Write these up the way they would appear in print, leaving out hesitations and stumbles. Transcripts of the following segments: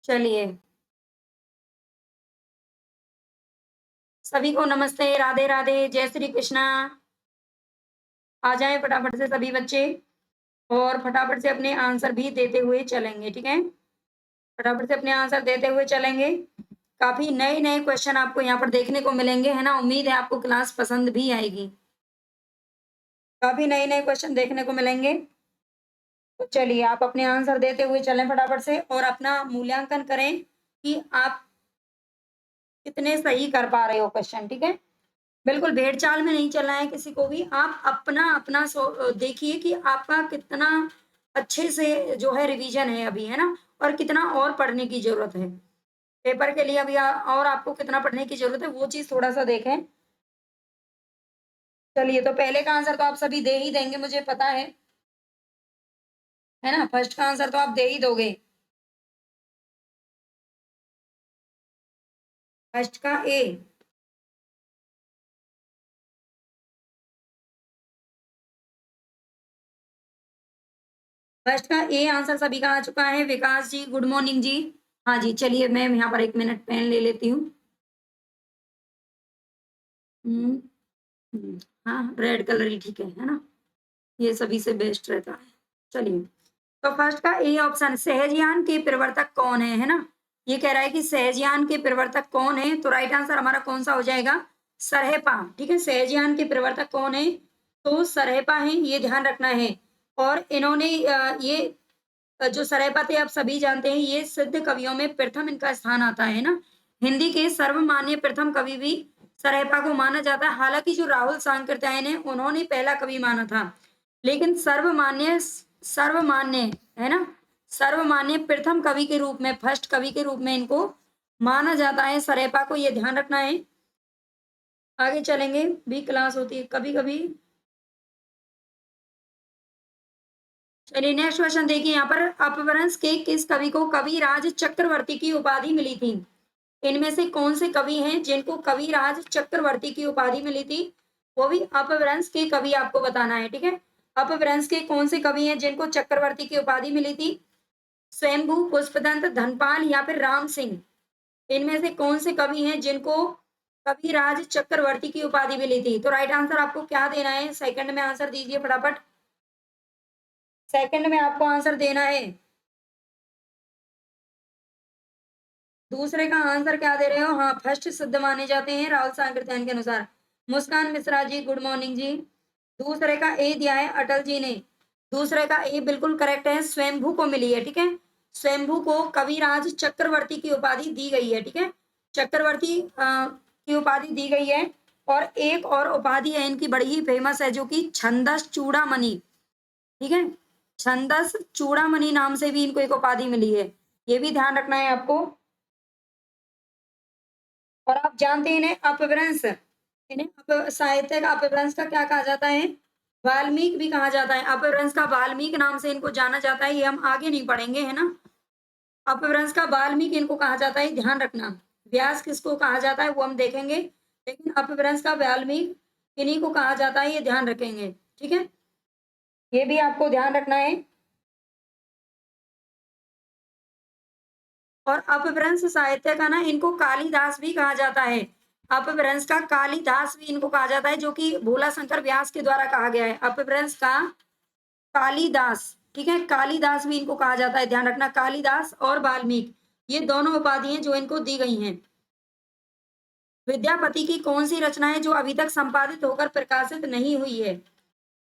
चलिए, सभी को नमस्ते, राधे राधे, जय श्री कृष्णा। आ जाएं फटाफट से सभी बच्चे और फटाफट से अपने आंसर भी देते हुए चलेंगे, ठीक है? फटाफट से अपने आंसर देते हुए चलेंगे। काफी नए नए क्वेश्चन आपको यहाँ पर देखने को मिलेंगे, है ना? उम्मीद है आपको क्लास पसंद भी आएगी। काफी नए नए क्वेश्चन देखने को मिलेंगे। तो चलिए, आप अपने आंसर देते हुए चलें फटाफट से और अपना मूल्यांकन करें कि आप कितने सही कर पा रहे हो क्वेश्चन, ठीक है? बिल्कुल भेड़-चाल में नहीं चलना है किसी को भी। आप अपना-अपना देखिए कि आपका कितना अच्छे से जो है रिवीजन है अभी, है ना? और कितना और पढ़ने की ज़रूरत है। पेपर के लिए अभी और आपको कितना पढ़ने की ज़रूरत है, वो चीज़ थोड़ा-सा देखें। चलिए, तो पहले का आंसर तो आप सभी दे ही देंगे, मुझे पता है ना? फर्स्ट का आंसर तो आप दे ही दोगे। फर्स्ट का ए। फर्स्ट का ए आंसर सभी का आ चुका है। विकास जी, गुड मॉर्निंग जी। हाँ जी, चलिए मैं यहाँ पर 1 मिनट पेन ले लेती हूँ। हुँ, हुँ। हाँ, रेड कलर ही ठीक है ना? ये सभी से बेस्ट रहता है। चलिए, तो फर्स्ट का ए ऑप्शन सहजयान के प्रवर्तक कौन है ना? ये कह रहा है कि सहजयान के प्रवर्तक कौन है? तो राइट आंसर हमारा कौन-सा हो जाएगा? सरहेपा, ठीक है? सहजयान के प्रवर्तक कौन है? तो सरहेपा हैं, ये ध्यान रखना है। और इन्होंने ये जो सरहेपा थे आप सभी जानते हैं, ये सिद्ध कवियों में प्रथम इनका स्थान आता है ना? हिंदी के सर्वमान्य प्रथम कवि भी सरहेपा को माना जाता है। हालाँकि जो राहुल सांकृत्यायन हैं, उन्होंने पहला कवि माना था। लेकिन सर्वमान्य, है ना? सर्वमान्य प्रथम कवि के रूप में, फर्स्ट कवि के रूप में इनको माना जाता है सरहेपा को, ये ध्यान रखना है। आगे चलेंगे, भी क्लास होती है कभी-कभी। चलिए नेक्स्ट क्वेश्चन देखिए यहाँ पर अपभ्रंश के किस कवि को कविराज चक्रवर्ती की उपाधि मिली थी? इनमें से कौन से कवि हैं जिनको कविराज चक्रवर्ती की उपाधि मिली थी? वो भी अपभ्रंश के कवि आपको बताना है, ठीक है? अपभ्रंश के कौन से कवि हैं जिनको चक्रवर्ती की उपाधि मिली थी? स्वयंभू, पुष्पदंत, धनपाल या फिर राम सिंह? इनमें से कौन से कवि हैं जिनको कविराज चक्रवर्ती की उपाधि मिली थी? तो राइट आंसर आपको क्या देना है? सेकंड में आंसर दीजिए फटाफट। सेकंड में आपको आंसर देना है। दूसरे का आंसर क्या दे रहे हो? हाँ, फर्स्ट सिद्ध माने जाते हैं राहुल सांकृत्यायन के अनुसार। मुस्कान मिश्रा जी, गुड मॉर्निंग जी। दूसरे का ए दिया है अटल जी ने। दूसरे का ए बिल्कुल करेक्ट है, स्वयंभू को मिली है, ठीक है? स्वयंभू को कविराज चक्रवर्ती की उपाधि दी गई है, ठीक है? चक्रवर्ती की उपाधि दी गई है। और एक और उपाधि है इनकी बड़ी ही फेमस है जो कि छंदस चूड़ामणि, ठीक है? छंदस चूड़ामणि नाम से भी इनको एक उपाधि मिली है। ये भी ध्यान रखना है आपको। और आप जानते हैं इन्हें अपभ्रंश, इन्हें साहित्य का अपभ्रंश का क्या कहा जाता है? वाल्मीकि भी कहा जाता है। अपभ्रंश का वाल्मीकि नाम से इनको जाना जाता है, ये हम आगे नहीं पढ़ेंगे, है ना? अपभ्रंश का वाल्मीकि इनको कहा जाता है, ध्यान रखना। व्यास किसको कहा जाता है वो हम देखेंगे, लेकिन अपभ्रंश का वाल्मीकि इन्हीं को कहा जाता है, ये ध्यान रखेंगे, ठीक है? ये भी आपको ध्यान रखना है। और अपभ्रंश साहित्य का ना इनको कालिदास भी कहा जाता है। अपभ्रंश का कालिदास भी इनको कहा जाता है, जो कि भोला शंकर व्यास के द्वारा कहा गया है। अपभ्रंश का कालिदास, ठीक है? कालिदास भी इनको कहा जाता है, ध्यान रखना। कालिदास और वाल्मीकि, ये दोनों उपाधियां जो इनको दी गई हैं। विद्यापति की कौन सी रचना है जो अभी तक संपादित होकर प्रकाशित नहीं हुई है?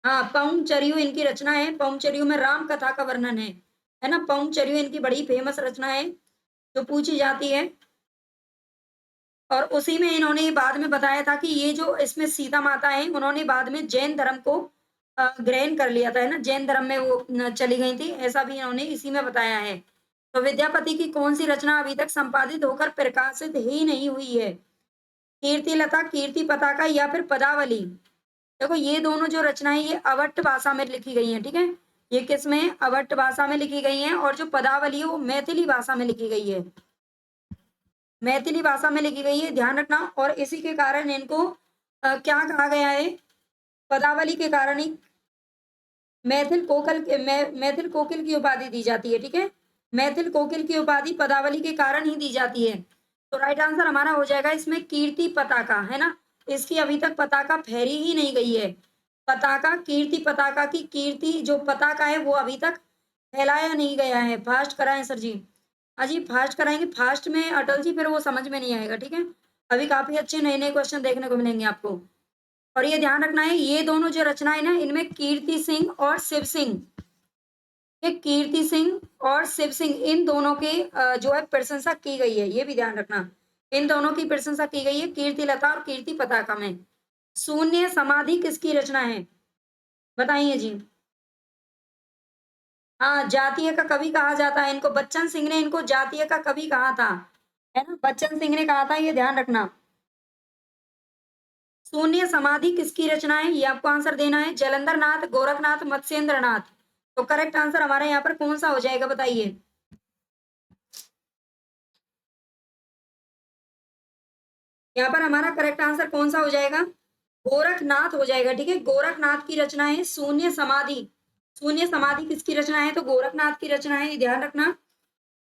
हाँ, पौंचर्यू इनकी रचना है। पौंचर्यू में राम कथा का वर्णन है ना? पौंचर्यू इनकी बड़ी फेमस रचना है जो पूछी जाती है। और उसी में इन्होंने बाद में बताया था कि ये जो इसमें सीता माता है, उन्होंने बाद में जैन धर्म को ग्रहण कर लिया था, है ना? जैन धर्म में वो चली गई थी, ऐसा भी इन्होंने इसी में बताया है। तो विद्यापति की कौन सी रचना अभी तक संपादित होकर प्रकाशित ही नहीं हुई है? कीर्ति लता, कीर्ति पताका या फिर पदावली? देखो ये दोनों जो रचनाएं ये अवट्ट भाषा में लिखी गई हैं, ठीक है? ये किस में? अवट्ट भाषा में लिखी गई हैं। और जो पदावली है वो मैथिली भाषा में लिखी गई है। मैथिली भाषा में लिखी गई है, ध्यान रखना। और इसी के कारण इनको क्या कहा गया है? पदावली के कारण ही मैथिल कोकिल की उपाधि दी जाती है, ठीक है? मैथिल कोकिल की उपाधि पदावली के कारण ही दी जाती है। तो राइट आंसर हमारा हो जाएगा इसमें कीर्ति पताका, है ना। इसकी अभी तक पताका फहरी ही नहीं गई है। पताका, कीर्ति पताका की कीर्ति जो पताका है वो अभी तक फैलाया नहीं गया है। फास्ट कराएं सर जी। हाँ जी, फास्ट कराएंगे। फास्ट में अटल जी फिर वो समझ में नहीं आएगा, ठीक है। अभी काफी अच्छे नए नए क्वेश्चन देखने को मिलेंगे आपको। और ये ध्यान रखना है, ये दोनों जो रचनाएं ना, इनमें कीर्ति सिंह और शिव सिंह, ये कीर्ति सिंह और शिव सिंह, इन दोनों की जो है प्रशंसा की गई है, ये भी ध्यान रखना। इन दोनों की प्रशंसा की गई है, कीर्ति लता और कीर्ति पताका में। शून्य समाधि किसकी रचना है, बताइए जी। हाँ, जातीय का कवि कहा जाता है इनको। बच्चन सिंह ने इनको जातीय का कवि कहा था, है ना। बच्चन सिंह ने कहा था, ये ध्यान रखना। शून्य समाधि किसकी रचना है, ये आपको आंसर देना है। जलंधर नाथ, गोरखनाथ, मत्स्येंद्र नाथ। तो करेक्ट आंसर हमारे यहाँ पर कौन सा हो जाएगा, बताइए। यहाँ पर हमारा करेक्ट आंसर कौन सा हो जाएगा, गोरखनाथ हो जाएगा, ठीक है। गोरखनाथ की रचना है शून्य समाधि। शून्य समाधि किसकी रचना है, तो गोरखनाथ की रचना है, ये ध्यान रखना।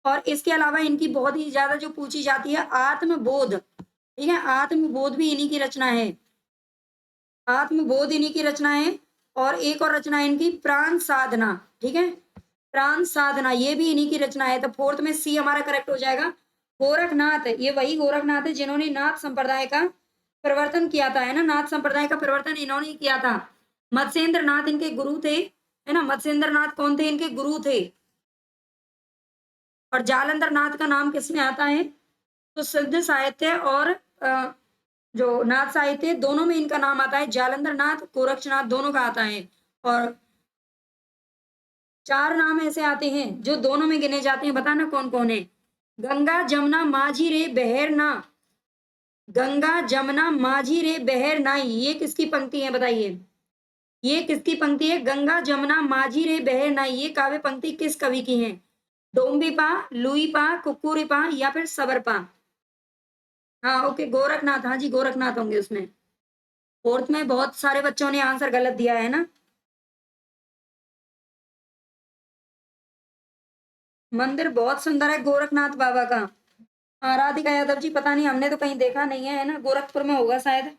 और इसके अलावा इनकी बहुत ही ज्यादा जो पूछी जाती है, आत्मबोध, ठीक है। आत्मबोध भी इन्हीं की रचना है, आत्मबोध इन्हीं की रचना है। और एक और रचना है इनकी, प्राण साधना, ठीक है। प्राण साधना ये भी इन्हीं की रचना है। तो फोर्थ में सी हमारा करेक्ट हो जाएगा। गोरखनाथ, ये वही गोरखनाथ है जिन्होंने नाथ संप्रदाय का प्रवर्तन किया था, है ना। नाथ संप्रदाय का प्रवर्तन इन्होंने ही किया था। मत्स्येंद्र नाथ इनके गुरु थे, है ना। मत्स्येंद्र नाथ कौन थे, इनके गुरु थे। और जालंधर नाथ का नाम किसमें आता है, तो सिद्ध साहित्य और जो नाथ साहित्य दोनों में इनका नाम आता है। जालंधर नाथ, गोरक्षनाथ दोनों का आता है। और चार नाम ऐसे आते हैं जो दोनों में गिने जाते हैं, बताना कौन कौन है। गंगा जमुना माझी रे बहर ना, गंगा जमुना माझी रे बहर नाई, ये किसकी पंक्ति है, बताइए। ये किसकी पंक्ति है, गंगा जमुना माझी रे बहर नाई, ये काव्य पंक्ति किस कवि की है। डोम्बिपा, लुईपा, कुक्कुरिपा या फिर सबरपा। हाँ ओके, गोरखनाथ, हाँ जी गोरखनाथ होंगे उसमें। फोर्थ में बहुत सारे बच्चों ने आंसर गलत दिया है ना। मंदिर बहुत सुंदर है गोरखनाथ बाबा का। हाँ, राधिका यादव जी, पता नहीं, हमने तो कहीं देखा नहीं है ना, गोरखपुर में होगा शायद।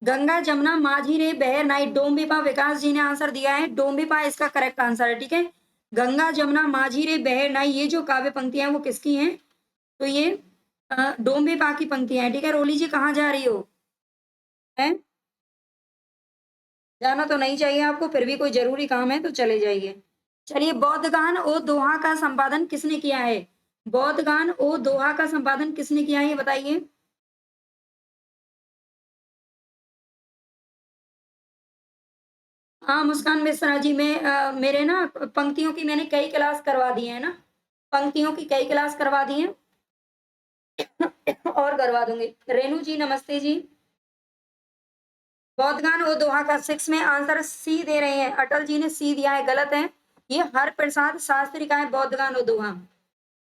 गंगा जमुना माझी रे बहर नाई, डोम्बिपा, विकास जी ने आंसर दिया है, डोम्बिपा इसका करेक्ट आंसर है, ठीक है। गंगा जमुना माझी रे बहर नाई, ये जो काव्य पंक्तियां हैं वो किसकी हैं, तो ये डोम्बिपा की पंक्तियां हैं, ठीक है। रोली जी कहाँ जा रही हो, है जाना तो नहीं चाहिए आपको, फिर भी कोई जरूरी काम है तो चले जाइए। चलिए, बौद्धगान ओ दोहा का संपादन किसने किया है, बौद्धगान ओ दोहा का संपादन किसने किया है, ये बताइए। हाँ, मुस्कान मिश्रा जी, में मेरे ना पंक्तियों की मैंने कई क्लास करवा दी है ना, पंक्तियों की कई क्लास करवा दी है। और करवा दूंगी। रेणु जी नमस्ते जी। बौद्धगान और दोहा का 6 में आंसर सी दे रहे हैं, अटल जी ने सी दिया है, गलत है। ये हर प्रसाद शास्त्री का है बौद्धगान और दोहा,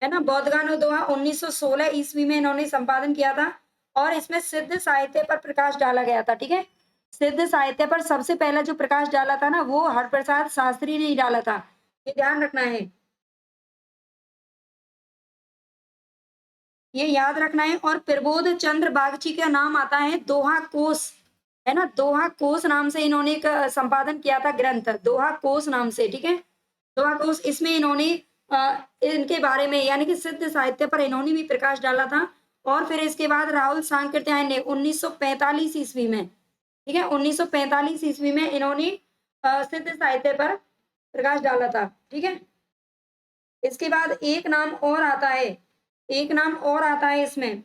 है ना। बौद्धगान और दोहा 1916 ईस्वी में इन्होंने संपादन किया था। और इसमें सिद्ध साहित्य पर प्रकाश डाला गया था, ठीक है। सिद्ध साहित्य पर सबसे पहला जो प्रकाश डाला था ना, वो हरप्रसाद शास्त्री ने ही डाला था, ये ध्यान रखना है, ये याद रखना है। और प्रबोध चंद्र बागची का नाम आता है दोहा कोश, है ना। दोहा कोश नाम से इन्होंने एक संपादन किया था ग्रंथ, दोहा कोश नाम से, ठीक है। दोहा कोश, इसमें इन्होंने इनके बारे में यानी कि सिद्ध साहित्य पर इन्होंने भी प्रकाश डाला था। और फिर इसके बाद राहुल सांकृत्यायन ने 1945 ईस्वी में, ठीक है, 1945 ईस्वी में इन्होंने सिद्ध साहित्य पर प्रकाश डाला था, ठीक है। इसके बाद एक नाम और आता है, एक नाम और आता है इसमें,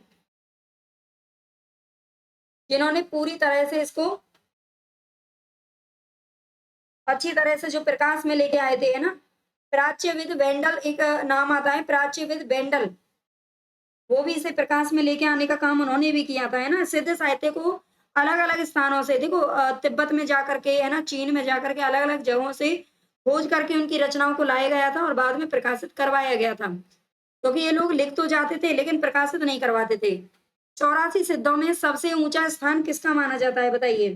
जिन्होंने पूरी तरह से इसको अच्छी तरह से जो प्रकाश में लेके आए थे, है ना। प्राच्यविद वेंडल एक नाम आता है, प्राच्यविद वेंडल, वो भी इसे प्रकाश में लेके आने का काम उन्होंने भी किया था, है ना। सिद्ध साहित्य को अलग अलग स्थानों से, देखो तिब्बत में जाकर के, है ना, चीन में जाकर के अलग अलग जगहों से खोज करके उनकी रचनाओं को लाया गया था और बाद में प्रकाशित करवाया गया था। क्योंकि ये लोग लिख तो जाते थे लेकिन प्रकाशित नहीं करवाते थे। 84 सिद्धों में सबसे ऊंचा स्थान किसका माना जाता है, बताइए,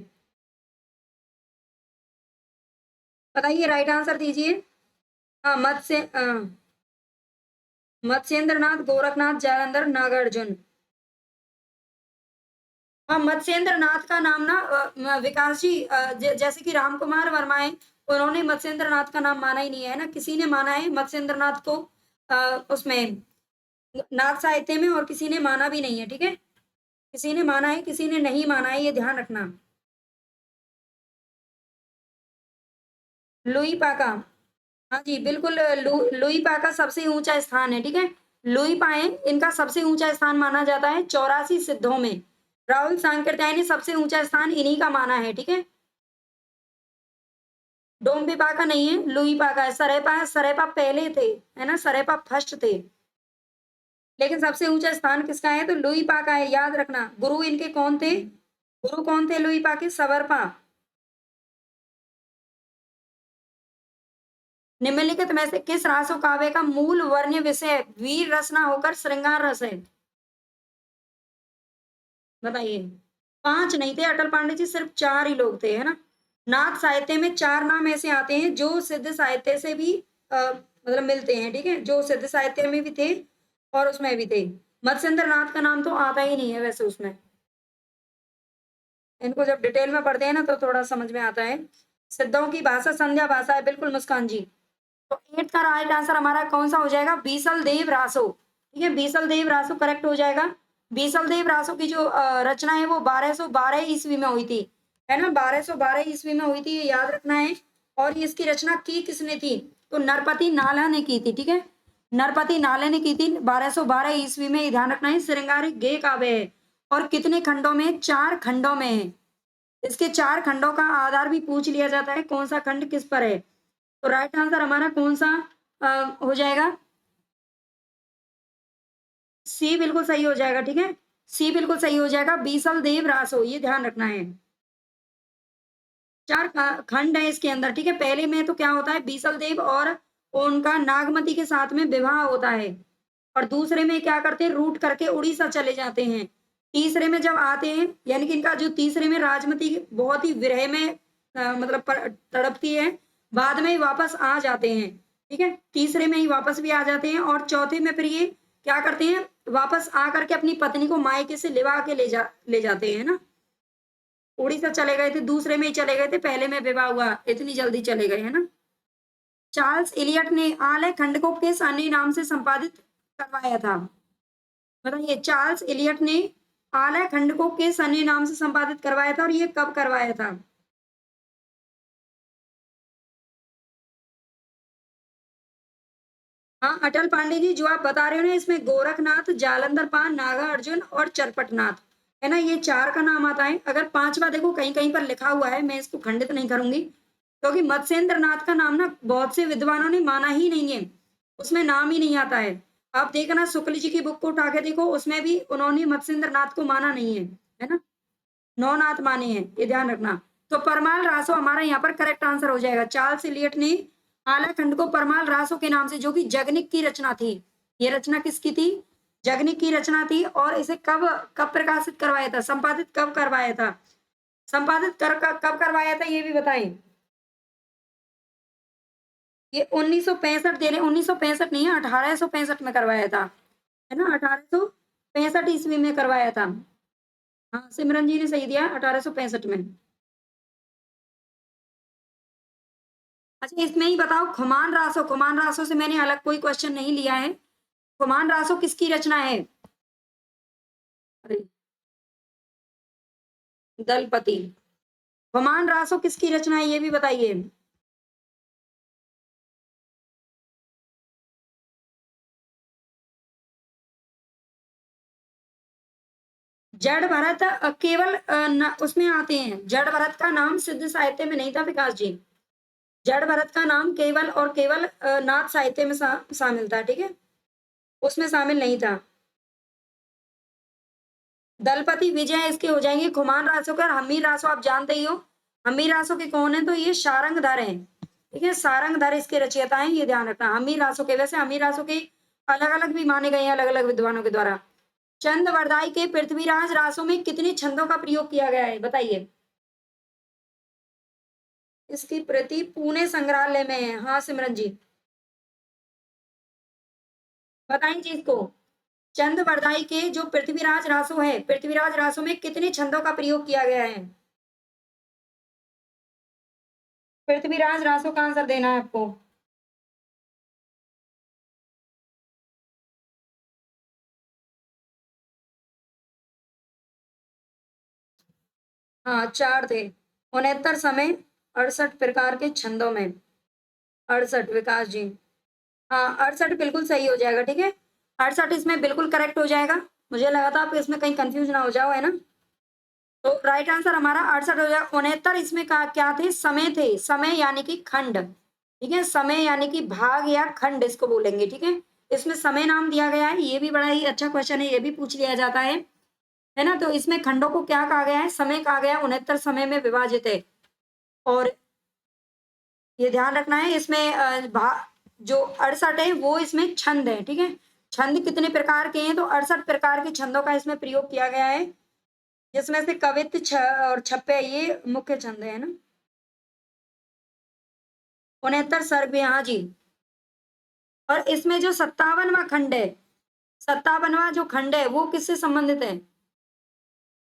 बताइए, राइट आंसर दीजिए। हाँ, मत्स्येंद्र नाथ, गोरखनाथ, जालंधर, नागार्जुन। हाँ, मत्स्येंद्र नाथ का नाम ना विकास जी, जैसे कि राम कुमार वर्मा है, उन्होंने मत्स्येंद्र नाथ का नाम माना ही नहीं है ना, किसी ने माना है मत्स्येंद्र नाथ को उसमें नाथ साहित्य में, और किसी ने माना भी नहीं है, ठीक है। किसी ने माना है, किसी ने नहीं माना है, ये ध्यान रखना। लुई पाका। हाँ जी, बिल्कुल। लुई पाका सबसे ऊंचा स्थान है, ठीक है। लुई पाए इनका सबसे ऊंचा स्थान माना जाता है 84 सिद्धों में। राहुल सांकृत्यायन ने सबसे ऊंचा स्थान इन्हीं का माना है, ठीक है। डोम्बी पाका नहीं है, लुई पाका है। सरेपा पहले थे, है ना, सरेपा फर्स्ट थे। लेकिन सबसे ऊंचा स्थान किसका है, तो लुई पाका है, याद रखना। गुरु इनके कौन थे, गुरु कौन थे लुई पा के, सवरपा। निम्नलिखित में से किस रासो काव्य का मूल वर्ण्य विषय वीर रस ना होकर श्रृंगार रस है, बताइए। पांच नहीं थे अटल पांडे जी, सिर्फ चार ही लोग थे, है ना। नाथ साहित्य में चार नाम ऐसे आते हैं जो सिद्ध साहित्य से भी मतलब मिलते हैं, ठीक है, जो सिद्ध साहित्य में भी थे और उसमें भी थे। मत्स्येंद्र नाथ का नाम तो आता ही नहीं है वैसे उसमें। इनको जब डिटेल में पढ़ते हैं ना तो थोड़ा समझ में आता है। सिद्धों की भाषा संध्या भाषा है, बिल्कुल मुस्कान जी। तो 8 का राइट आंसर हमारा कौन सा हो जाएगा, बीसल देव रासो, ठीक है, बीसल देव रासो करेक्ट हो जाएगा। बीसल देव रासो की जो रचना है वो 1212 ईस्वी में हुई थी, है ना, 1212 ईस्वी में हुई थी, ये याद रखना है। और इसकी रचना की किसने थी, तो नरपति नाला ने की थी, ठीक है। नरपति नाले ने की थी 1212 ईस्वी में, ये ध्यान रखना है। श्रृंगारिक गेय काव्य है और कितने खंडों में, 4 खंडों में है। इसके 4 खंडों का आधार भी पूछ लिया जाता है, कौन सा खंड किस पर है। तो राइट आंसर हमारा कौन सा हो जाएगा, सी बिल्कुल सही हो जाएगा, ठीक है। सी बिल्कुल सही हो जाएगा, बीसल देव रासो, ये ध्यान रखना है। 4 खंड है इसके अंदर, ठीक है। पहले में तो क्या होता है, बीसल देव और उनका नागमती के साथ में विवाह होता है, और दूसरे में क्या करते हैं, रूट करके उड़ीसा चले जाते हैं। तीसरे में जब आते हैं, यानी कि इनका जो तीसरे में राजमती बहुत ही विरह में मतलब तड़पती है, बाद में ही वापस आ जाते हैं, ठीक है। तीसरे में ही वापस भी आ जाते हैं, और चौथे में फिर ये क्या करते हैं, वापस आ करके अपनी पत्नी को मायके से लिवा के ले जाते हैं ना। उड़ीसा चले गए थे, दूसरे में ही चले गए थे, पहले में विवाह हुआ, इतनी जल्दी चले गए, है ना। चार्ल्स इलियट ने आलय खंड को किस अन्य नाम से संपादित करवाया था, बताइए। चार्ल्स इलियट ने आलय खंड को किस अन्य नाम से संपादित करवाया था, और ये कब करवाया था। हाँ, अटल पांडे जी, जो आप बता रहे हो ना, इसमें गोरखनाथ, जालंधर पान, नागा अर्जुन और चरपटनाथ, है ना, ये 4 का नाम आता है। अगर 5वां देखो कहीं कहीं पर लिखा हुआ है, मैं इसको खंडित नहीं करूंगी, क्योंकि मत्स्येंद्र नाथ का नाम ना बहुत से विद्वानों ने माना ही नहीं है, उसमें नाम ही नहीं आता है। आप देखना, शुक्ल जी की बुक को उठा के देखो, उसमें भी उन्होंने मत्स्येंद्र नाथ को माना नहीं है ना, नौनाथ माने हैं, ये ध्यान रखना। तो परमाल रासो हमारा यहाँ पर करेक्ट आंसर हो जाएगा। चार्ल्स इलियट ने आलाखंड को परमाल रासो के नाम से, जो कि जगनिक की रचना थी, ये रचना किसकी थी, जगनिक की रचना थी। और इसे कब कब प्रकाशित करवाया था, संपादित कब करवाया था, संपादित कब करवाया था, ये भी बताएं। ये 1965 दे रहे, 1965 नहीं है, 1865 में करवाया था, है ना, 1865 ईस्वी में करवाया था। हाँ, सिमरन जी ने सही दिया, 1865 में। अच्छा, इसमें ही बताओ, खुमान रासो, खुमान रासो से मैंने अलग कोई क्वेश्चन नहीं लिया है। खुमान रासो किसकी रचना है, अरे, दलपति। खुमान रासो किसकी रचना है, ये भी बताइए। जड़ भरत केवल उसमें आते हैं, जड़ भरत का नाम सिद्ध साहित्य में नहीं था विकास जी। जड़ भरत का नाम केवल और केवल नाथ साहित्य में शामिल था, ठीक है, उसमें शामिल नहीं था। दलपति विजय इसके हो जाएंगे। खुमान रासो का, हमीर रासो आप जानते ही हो, हमीर रासो के कौन है, तो ये सारंगधर हैं, ठीक है, सारंगधर इसके रचयिता हैं, ये ध्यान रखना। हमीर रासो के, वैसे हमीर रासो के अलग अलग भी माने गए हैं अलग अलग विद्वानों के द्वारा। चंद वरदाई के पृथ्वीराज रासो में कितने छंदों का प्रयोग किया गया है, बताइए। इसकी प्रति पुणे संग्रहालय में है, हाँ सिमरन जी। बताइए जी इसको। चंद बरदाई के जो पृथ्वीराज रासो है, पृथ्वीराज रासो में कितने छंदों का प्रयोग किया गया है? पृथ्वीराज रासो का आंसर देना है आपको। हाँ 4 थे। 69 समय, 68 प्रकार के छंदों में। 68 विकास जी। हाँ 68 बिल्कुल सही हो जाएगा, ठीक है। 68 इसमें बिल्कुल करेक्ट हो जाएगा। मुझे लगा था आप इसमें कहीं कंफ्यूज ना हो जाओ, है ना। तो राइट आंसर हमारा 68 हो जाएगा। 69 इसमें का क्या थे? समय थे। समय यानी कि खंड, ठीक है। समय यानी कि भाग या खंड इसको बोलेंगे, ठीक है। इसमें समय नाम दिया गया है, ये भी बड़ा ही अच्छा क्वेश्चन है, ये भी पूछ लिया जाता है ना। तो इसमें खंडों को क्या कहा गया है? समय कहा गया है। 69 समय में विभाजित है। और ये ध्यान रखना है इसमें जो 68 है वो इसमें छंद है, ठीक है। छंद कितने प्रकार के हैं? तो 68 प्रकार के छंदों का इसमें प्रयोग किया गया है, जिसमें से कवित्त और छप्पे ये मुख्य छंद है ना। 69 सर्ग भी, हाँ जी। और इसमें जो 57वां खंड है, 57वां जो खंड है वो किससे संबंधित है?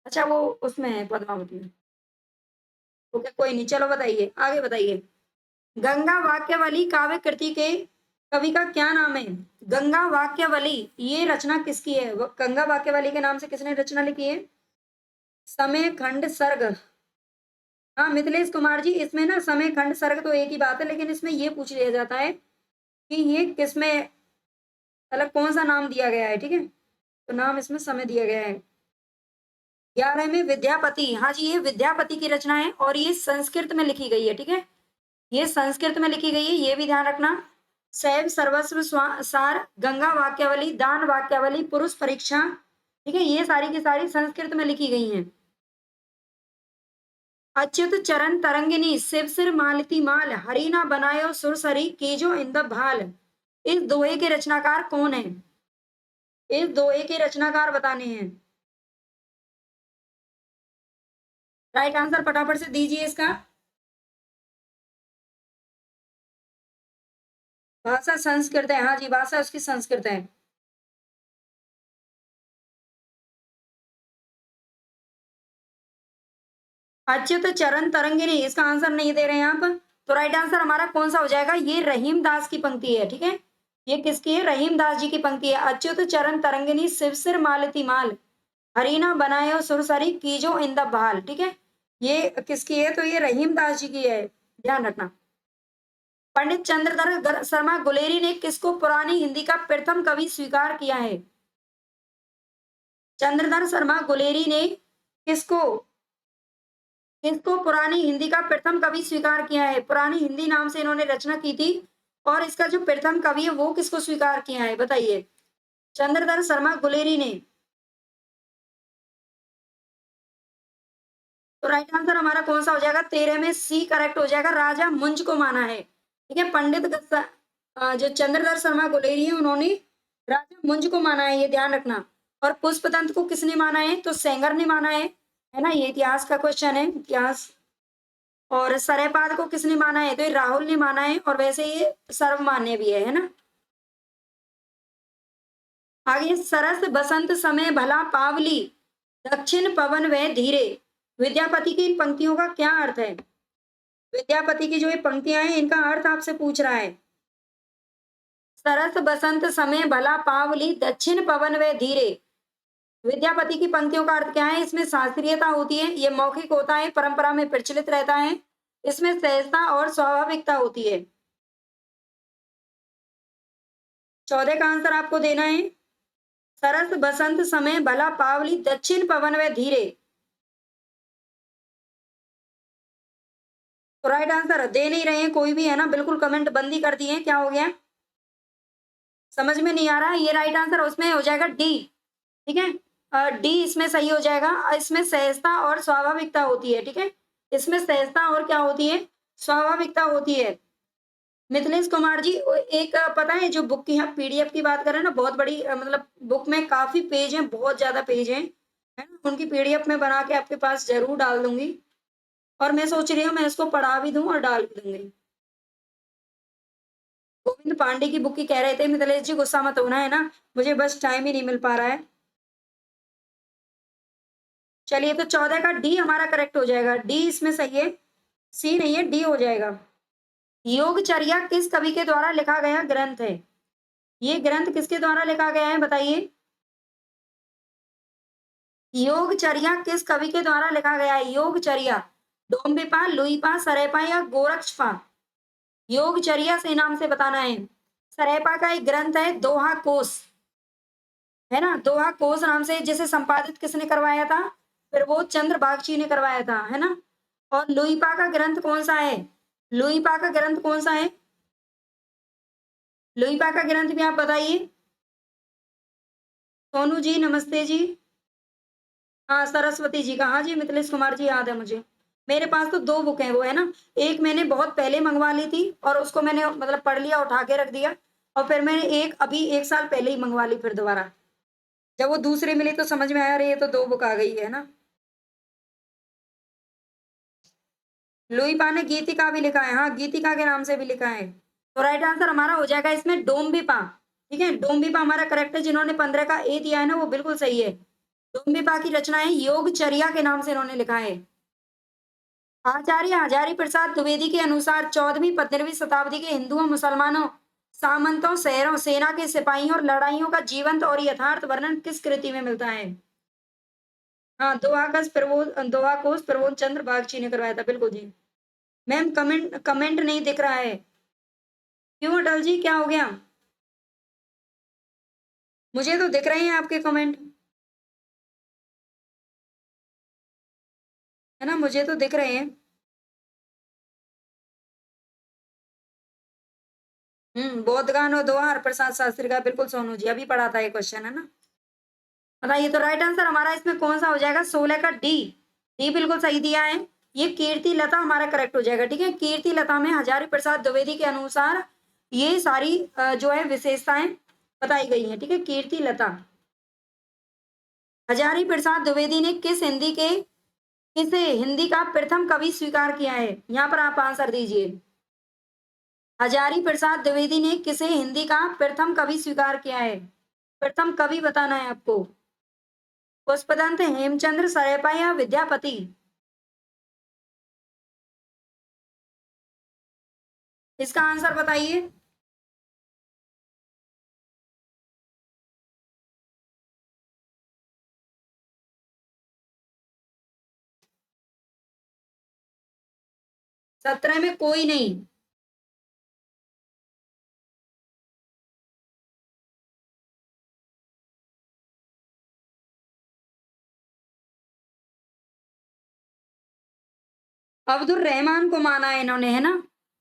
अच्छा वो उसमें है पद्मावती में। ओके कोई नहीं, चलो बताइए, आगे बताइए। गंगा वाक्यावली काव्य कृति के कवि का क्या नाम है? गंगा वाक्यावली ये रचना किसकी है? गंगा वाक्यावली के नाम से किसने रचना लिखी है? समय खंड सर्ग। हाँ मिथिलेश कुमार जी, इसमें ना समय खंड सर्ग तो एक ही बात है, लेकिन इसमें ये पूछ लिया जाता है कि ये किसमें, मतलब कौन सा नाम दिया गया है, ठीक है। तो नाम इसमें समय दिया गया है। 11 में विद्यापति, हाँ जी ये विद्यापति की रचना है और ये संस्कृत में लिखी गई है, ठीक है। ये संस्कृत में लिखी गई है, ये भी ध्यान रखना। सैव सर्वस्व सार, गंगा वाक्यावली, दान वाक्यावली, पुरुष परीक्षा, ठीक है, ये सारी की सारी संस्कृत में लिखी गई हैं। अच्युत चरण तरंगिनी, शिव सिर मालती माल, हरि ना बनायो सुरसरी, कीजो इंद भाल। इस दोहे के रचनाकार कौन है? इस दोहे के रचनाकार बताने हैं। राइट आंसर फटाफट से दीजिए इसका। भाषा संस्कृत है, हाँ जी भाषा उसकी संस्कृत है। अच्युत चरण तरंगिनी इसका आंसर नहीं दे रहे हैं आप। तो राइट आंसर हमारा कौन सा हो जाएगा? ये रहीम दास की पंक्ति है, ठीक है। ये किसकी है? रहीम दास जी की पंक्ति है। अच्युत चरण तरंगिनी, शिव सिर मालती माल, हरीना बनायो सुरसरी, कीजो इन द भाल, ठीक है। ये किसकी है? तो ये रहीम दास जी की है, ध्यान रखना। पंडित चंद्रधर शर्मा गुलेरी ने किसको पुरानी हिंदी का प्रथम कवि स्वीकार किया है? चंद्रधर शर्मा गुलेरी ने किसको किसको पुरानी हिंदी का प्रथम कवि स्वीकार किया है? पुरानी हिंदी नाम से इन्होंने रचना की थी, और इसका जो प्रथम कवि है वो किसको स्वीकार किया है बताइए? चंद्रधर शर्मा गुलेरी ने। तो राइट आंसर हमारा कौन सा हो जाएगा? 13 में सी करेक्ट हो जाएगा, राजा मुंज को माना है, ठीक है। जो चंद्रधर शर्मा गुलेरी है उन्होंने राजा मुंज को माना है, ये ध्यान रखना। और पुष्पदंत को किसने माना है? तो सेंगर ने माना है ना। ये इतिहास का क्वेश्चन है, इतिहास। और सरेपाद को किसने माना है? तो ये राहुल ने माना है, और वैसे ये सर्वमान्य भी है ना। आगे, सरस बसंत समय भला पावली, दक्षिण पवन वह धीरे। विद्यापति की इन पंक्तियों का क्या अर्थ है? विद्यापति की जो ये पंक्तियां हैं इनका अर्थ आपसे पूछ रहा है। सरस बसंत समय भला पावली, दक्षिण पवन वह धीरे। विद्यापति की पंक्तियों का अर्थ क्या है? इसमें शास्त्रीयता होती है, ये मौखिक होता है, परंपरा में प्रचलित रहता है, इसमें सहजता और स्वाभाविकता होती है। 14 का आंसर आपको देना है। सरस बसंत समय भला पावली, दक्षिण पवन व धीरे। तो राइट आंसर दे नहीं रहे हैं कोई भी, है ना, बिल्कुल कमेंट बंदी कर दिए, क्या हो गया? समझ में नहीं आ रहा? ये राइट आंसर उसमें हो जाएगा डी, ठीक है। डी इसमें सही हो जाएगा। इसमें सहजता और स्वाभाविकता होती है, ठीक है। इसमें सहजता और क्या होती है? स्वाभाविकता होती है। मिथिलेश कुमार जी, एक पता है जो बुक की आप पीडीएफ की बात कर रहे हैं ना, बहुत बड़ी मतलब बुक में काफी पेज हैं, बहुत ज्यादा पेज हैं, है ना। उनकी पीडीएफ में बना के आपके पास जरूर डाल दूंगी, और मैं सोच रही हूँ मैं इसको पढ़ा भी दूं और डाल भी दूंगी। गोविंद पांडे की बुक की कह रहे थे मिथिलेश जी, गुस्सा मत होना है ना, मुझे बस टाइम ही नहीं मिल पा रहा है। चलिए तो 14 का डी हमारा करेक्ट हो जाएगा, डी इसमें सही है, सी नहीं है, डी हो जाएगा। योगचर्या किस कवि के द्वारा लिखा गया ग्रंथ है? ये ग्रंथ किसके द्वारा लिखा गया है बताइए? योगचर्या किस कवि के द्वारा लिखा गया है? योगचर्या, डोम्बिपा, लुईपा, सरेपा या गोरक्षपा? योगचर्या से नाम से बताना है। सरेपा का एक ग्रंथ है दोहा कोश, है ना, दोहा कोश नाम से, जिसे संपादित किसने करवाया था? प्रबोध चंद्र बागची ने करवाया था, है ना। और लुईपा का ग्रंथ कौन सा है? लुईपा का ग्रंथ कौन सा है? लुईपा का ग्रंथ भी आप बताइए। सोनू जी नमस्ते जी। हाँ सरस्वती जी का, हाँ जी मिथिलेश कुमार जी याद है मुझे। मेरे पास तो दो बुक है वो, है ना, एक मैंने बहुत पहले मंगवा ली थी और उसको मैंने मतलब पढ़ लिया, उठा के रख दिया, और फिर मैंने एक अभी 1 साल पहले ही मंगवा ली फिर दोबारा। जब वो दूसरी मिली तो समझ में आया, अरे ये तो दो बुक आ गई है ना। लुई पा ने गीतिका भी लिखा है, हाँ गीतिका के नाम से भी लिखा है। तो राइट आंसर हमारा हो जाएगा इसमें डोम्बिपा। ठीक है, डोम्बिपा हमारा करेक्ट है, जिन्होंने 15 का ए दिया है ना वो बिल्कुल सही है। डोम्बिपा की रचनाएं योगचर्या के नाम से इन्होंने लिखा है। आचार्य हजारी प्रसाद द्विवेदी के अनुसार 14वीं 15वीं शताब्दी के हिंदुओं, मुसलमानों, सामंतों, शहरों, सेना के सिपाहियों और लड़ाइयों का जीवंत और यथार्थ वर्णन किस कृति में मिलता है? हाँ, दोहा कोश प्रबोध चंद्र बागची ने करवाया था, बिल्कुल जी। मैम कमेंट कमेंट नहीं दिख रहा है, क्यों अटल जी क्या हो गया? मुझे तो दिख रहे हैं आपके कमेंट, है ना, मुझे तो दिख रहे हैं। बोधगान और दोहा हरप्रसाद शास्त्री का, बिल्कुल सोनू जी, अभी पढ़ा था ये क्वेश्चन, है ना। बताइए तो राइट आंसर हमारा इसमें कौन सा हो जाएगा? 16 का डी, डी बिल्कुल सही दिया है। ये कीर्ति लता हमारा करेक्ट हो जाएगा, ठीक है। कीर्ति लता में हजारी प्रसाद द्विवेदी के अनुसार ये सारी जो है विशेषताएं बताई गई हैं, ठीक है, कीर्ति लता। हजारी प्रसाद द्विवेदी ने किसे हिंदी का प्रथम कवि स्वीकार किया है? यहाँ पर आप आंसर दीजिए। हजारी प्रसाद द्विवेदी ने किसे हिंदी का प्रथम कवि स्वीकार किया है? प्रथम कवि बताना है आपको। पुष्पदंत, हेमचंद्र, सरेपा या विद्यापति? इसका आंसर बताइए। सत्रह में कोई नहीं। अब्दुल रहमान को माना है इन्होंने, है ना,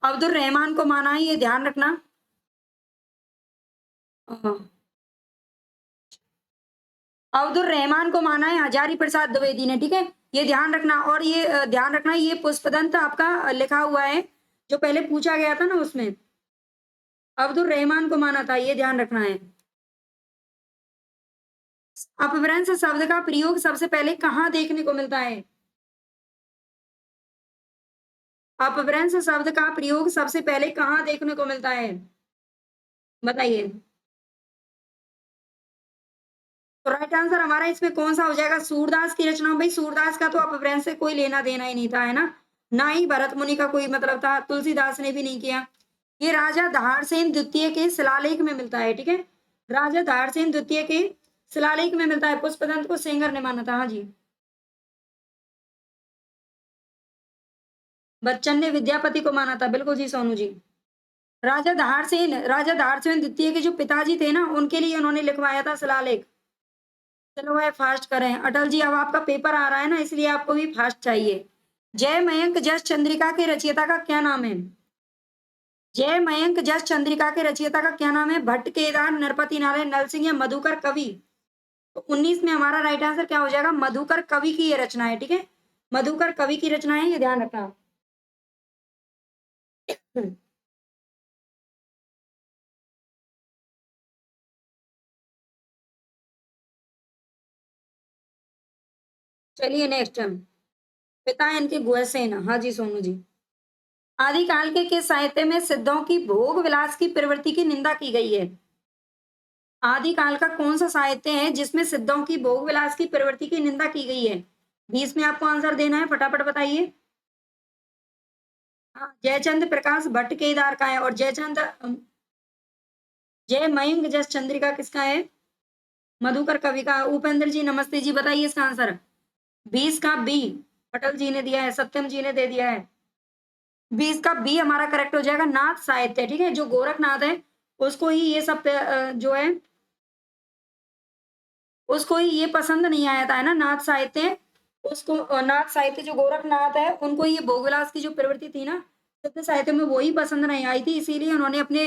अब्दुल रहमान को माना है, ये ध्यान रखना। हाँ, अब्दुल रहमान को माना है हजारी प्रसाद द्विवेदी ने, ठीक है, ये ध्यान रखना। और ये ध्यान रखना, ये पुष्पदंत आपका लिखा हुआ है, जो पहले पूछा गया था ना उसमें अब्दुल रहमान को माना था, ये ध्यान रखना है। अपभ्रंश शब्द का प्रयोग सबसे पहले कहाँ देखने को मिलता है? अपभ्रंश शब्द का प्रयोग सबसे पहले कहाँ देखने को मिलता है? बताइए। तो राइट आंसर हमारा इसमें कौन सा हो जाएगा? सूरदास की रचना। भाई सूरदास का तो अपभ्रंश से कोई लेना देना ही नहीं था, है ना, ना ही भरत मुनि का कोई मतलब था, तुलसीदास ने भी नहीं किया। ये राजा धारसेन द्वितीय के शिलालेख में मिलता है, ठीक है, राजा धारसेन द्वितीय के शिलालेख में मिलता है। पुष्पदंत को सेंगर ने माना था, हाँ जी। बच्चन ने विद्यापति को माना था, बिल्कुल जी सोनू जी। राजा धारसेन द्वितीय के जो पिताजी थे ना, उनके लिए उन्होंने लिखवाया था शिलालेख। चलो भाई फास्ट करें अटल जी, अब आपका पेपर आ रहा है ना, इसलिए आपको भी फास्ट चाहिए। जय मयंक जस चंद्रिका के रचयिता का क्या नाम है? जय मयंक जस चंद्रिका के रचयिता का क्या नाम है? भट्ट, केदार, नरपति नारायण, नल सिंह या मधुकर कवि? तो 19 में हमारा राइट आंसर क्या हो जाएगा? मधुकर कवि की ये रचना है, ठीक है, मधुकर कवि की रचना है, ये ध्यान रखना। चलिए नेक्स्ट, पिता इनके गुहसेन, हाँ जी सोनू जी। आदिकाल के किस साहित्य में सिद्धों की भोग विलास की प्रवृत्ति की निंदा की गई है? आदिकाल का कौन सा साहित्य है जिसमें सिद्धों की भोग विलास की प्रवृत्ति की निंदा की गई है? 20 में आपको आंसर देना है, फटाफट बताइए। हाँ, जयचंद्र प्रकाश भट्ट केदार का है। और जय मयंक जस चंद्रिका किसका है? मधुकर कवि का। उपेंद्र जी नमस्ते जी, बताइए इसका आंसर। 20 का बी, अटल जी ने दिया है, सत्यम जी ने दे दिया है। 20 का बी हमारा करेक्ट हो जाएगा, नाथ साहित्य। ठीक है, जो गोरखनाथ है उसको ही ये सब जो है, उसको ही ये पसंद नहीं आया था, है ना, नाथ साहित्य। उसको नाथ साहित्य जो गोरखनाथ है उनको ये भोगविलास की जो प्रवृत्ति थी ना, सिद्ध साहित्य में वो ही पसंद नहीं आई थी, इसीलिए उन्होंने अपने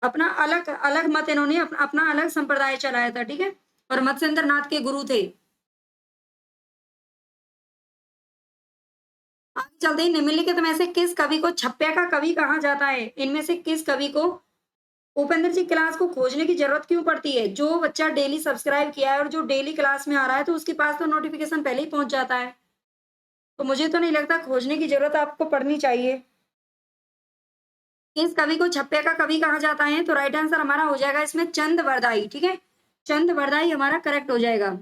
अपना अलग अलग मत, इन्होंने अपना अलग संप्रदाय चलाया था। ठीक है, और मत्स्येंद्र नाथ के गुरु थे। आगे चलते ही, निम्नलिखित में से किस कवि को छप्पे का कवि कहा जाता है? इनमें से किस कवि को उपेंद्र जी क्लास को खोजने की जरूरत क्यों पड़ती है? जो बच्चा डेली सब्सक्राइब किया है और जो डेली क्लास में आ रहा है तो उसके पास तो नोटिफिकेशन पहले ही पहुंच जाता है, तो मुझे तो नहीं लगता खोजने की जरूरत आपको पड़नी चाहिए। किस कवि को छप्पे का कवि कहा जाता है? तो राइट आंसर हमारा हो जाएगा इसमें चंद वरदाई। ठीक है, चंद वरदाई हमारा करेक्ट हो जाएगा।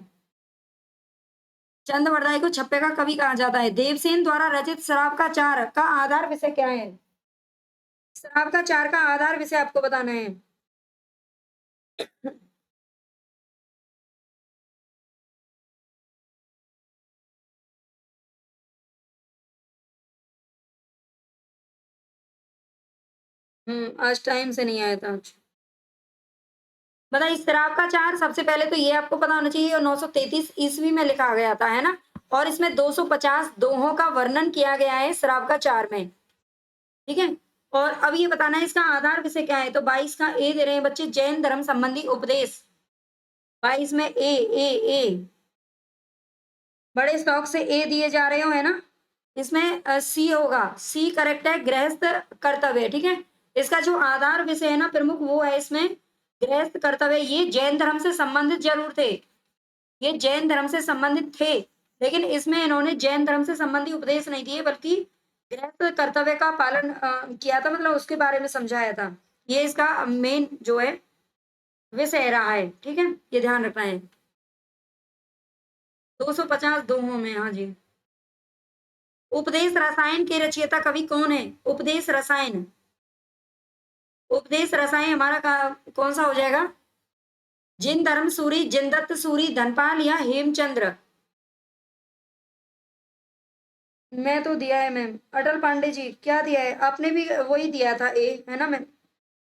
चंद वरदाई को छप्पे का कवि कहा जाता है। देवसेन द्वारा रचित शराब का चार का आधार विषय क्या है? शराब का चार का आधार विषय आपको बताना है। आज टाइम से नहीं आया था आज। बताइए, शराब का चार, सबसे पहले तो ये आपको पता होना चाहिए, 933 ईस्वी में लिखा गया था, है ना, और इसमें 250 दोहों का वर्णन किया गया है शराब का चार में। ठीक है, और अब ये बताना है इसका आधार विषय क्या है। तो 22 का ए दे रहे हैं बच्चे, जैन धर्म संबंधी उपदेश। 22 में ए बड़े स्टॉक से ए दिए जा रहे हो, है ना। इसमें सी होगा, सी करेक्ट है, गृहस्थ कर्तव्य। ठीक है, इसका जो आधार विषय है ना प्रमुख, वो है इसमें गृहस्थ कर्तव्य। ये जैन धर्म से संबंधित जरूर थे, ये जैन धर्म से संबंधित थे, लेकिन इसमें इन्होंने जैन धर्म से संबंधी उपदेश नहीं दिए, बल्कि गृहस्थ कर्तव्य का पालन किया था, मतलब उसके बारे में समझाया था। ये इसका मेन जो है विषय रहा है। ठीक है, ये ध्यान रखना है। 250 दोहों में, हाँ जी। उपदेश रसायन के रचयिता कवि कौन है? उपदेश रसायन, उपदेश रसायन हमारा कौन सा हो जाएगा? जिन धर्म सूरी, जिनदत्त सूरी, धनपाल या हेमचंद्र? मैं तो दिया है मैम, अटल पांडे जी। क्या दिया है आपने? भी वही दिया था ए, है ना मैम,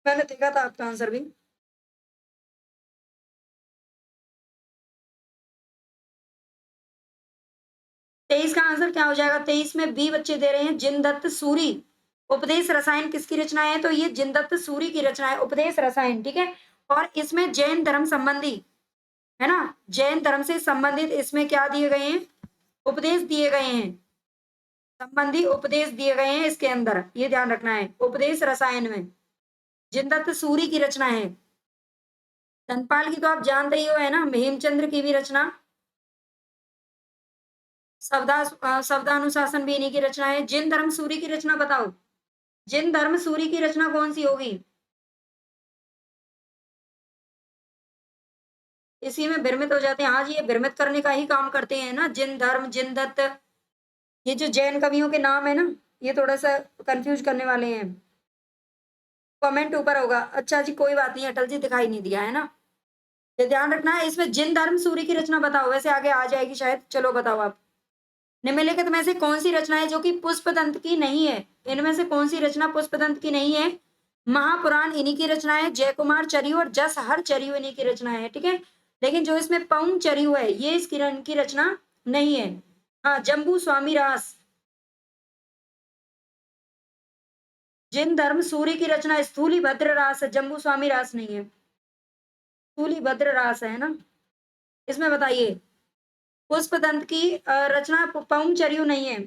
मैंने देखा था आपका आंसर भी। 23 का आंसर क्या हो जाएगा? 23 में बी बच्चे दे रहे हैं, जिनदत्त सूरी। उपदेश रसायन किसकी रचना है? तो ये जिनदत्त सूरी की रचना है, उपदेश रसायन। ठीक है, और इसमें जैन धर्म संबंधी, है ना, जैन धर्म से संबंधित इसमें क्या दिए गए हैं? उपदेश दिए गए हैं, संबंधी उपदेश दिए गए हैं इसके अंदर, ये ध्यान रखना है। उपदेश रसायन में जिनदत्त सूरी की रचना है। धनपाल की तो आप जानते ही हो, है ना, हेमचंद्र की भी रचना। शब्दानुशासन भी इन्हीं की रचना है। जिन धर्म सूरी की रचना बताओ, जिन धर्म सूरी की रचना कौन सी होगी? इसी में भ्रमित हो जाते हैं। हाँ जी, ये भ्रमित करने का ही काम करते हैं ना, जिन धर्म, जिन दत्त। ये जो जैन कवियों के नाम है ना, ये थोड़ा सा कंफ्यूज करने वाले हैं। कमेंट ऊपर होगा। अच्छा जी, कोई बात नहीं, अटल जी दिखाई नहीं दिया, है ना। ये ध्यान रखना है। इसमें जिन धर्म सूरी की रचना बताओ, वैसे आगे आ जाएगी शायद। चलो बताओ आप। निम्नलिखित में से कौन सी रचना है जो कि पुष्पदंत की नहीं है? इनमें से कौन सी रचना पुष्पदंत की नहीं है? महापुराण इन्हीं की रचना है, जय कुमार चरियू और जस हर चरियू इन्हीं की रचना है। ठीक है, लेकिन जो इसमें पौंग चरियू है, ये इसकी की रचना नहीं है। हाँ, जम्बू स्वामी रास। जिन धर्म सूर्य की रचना स्थूली भद्र रास है, जम्बू स्वामी रास नहीं है, स्थूली भद्र रास है ना। इसमें बताइए, पुष्पदंत की रचना पौंग चरियू नहीं है।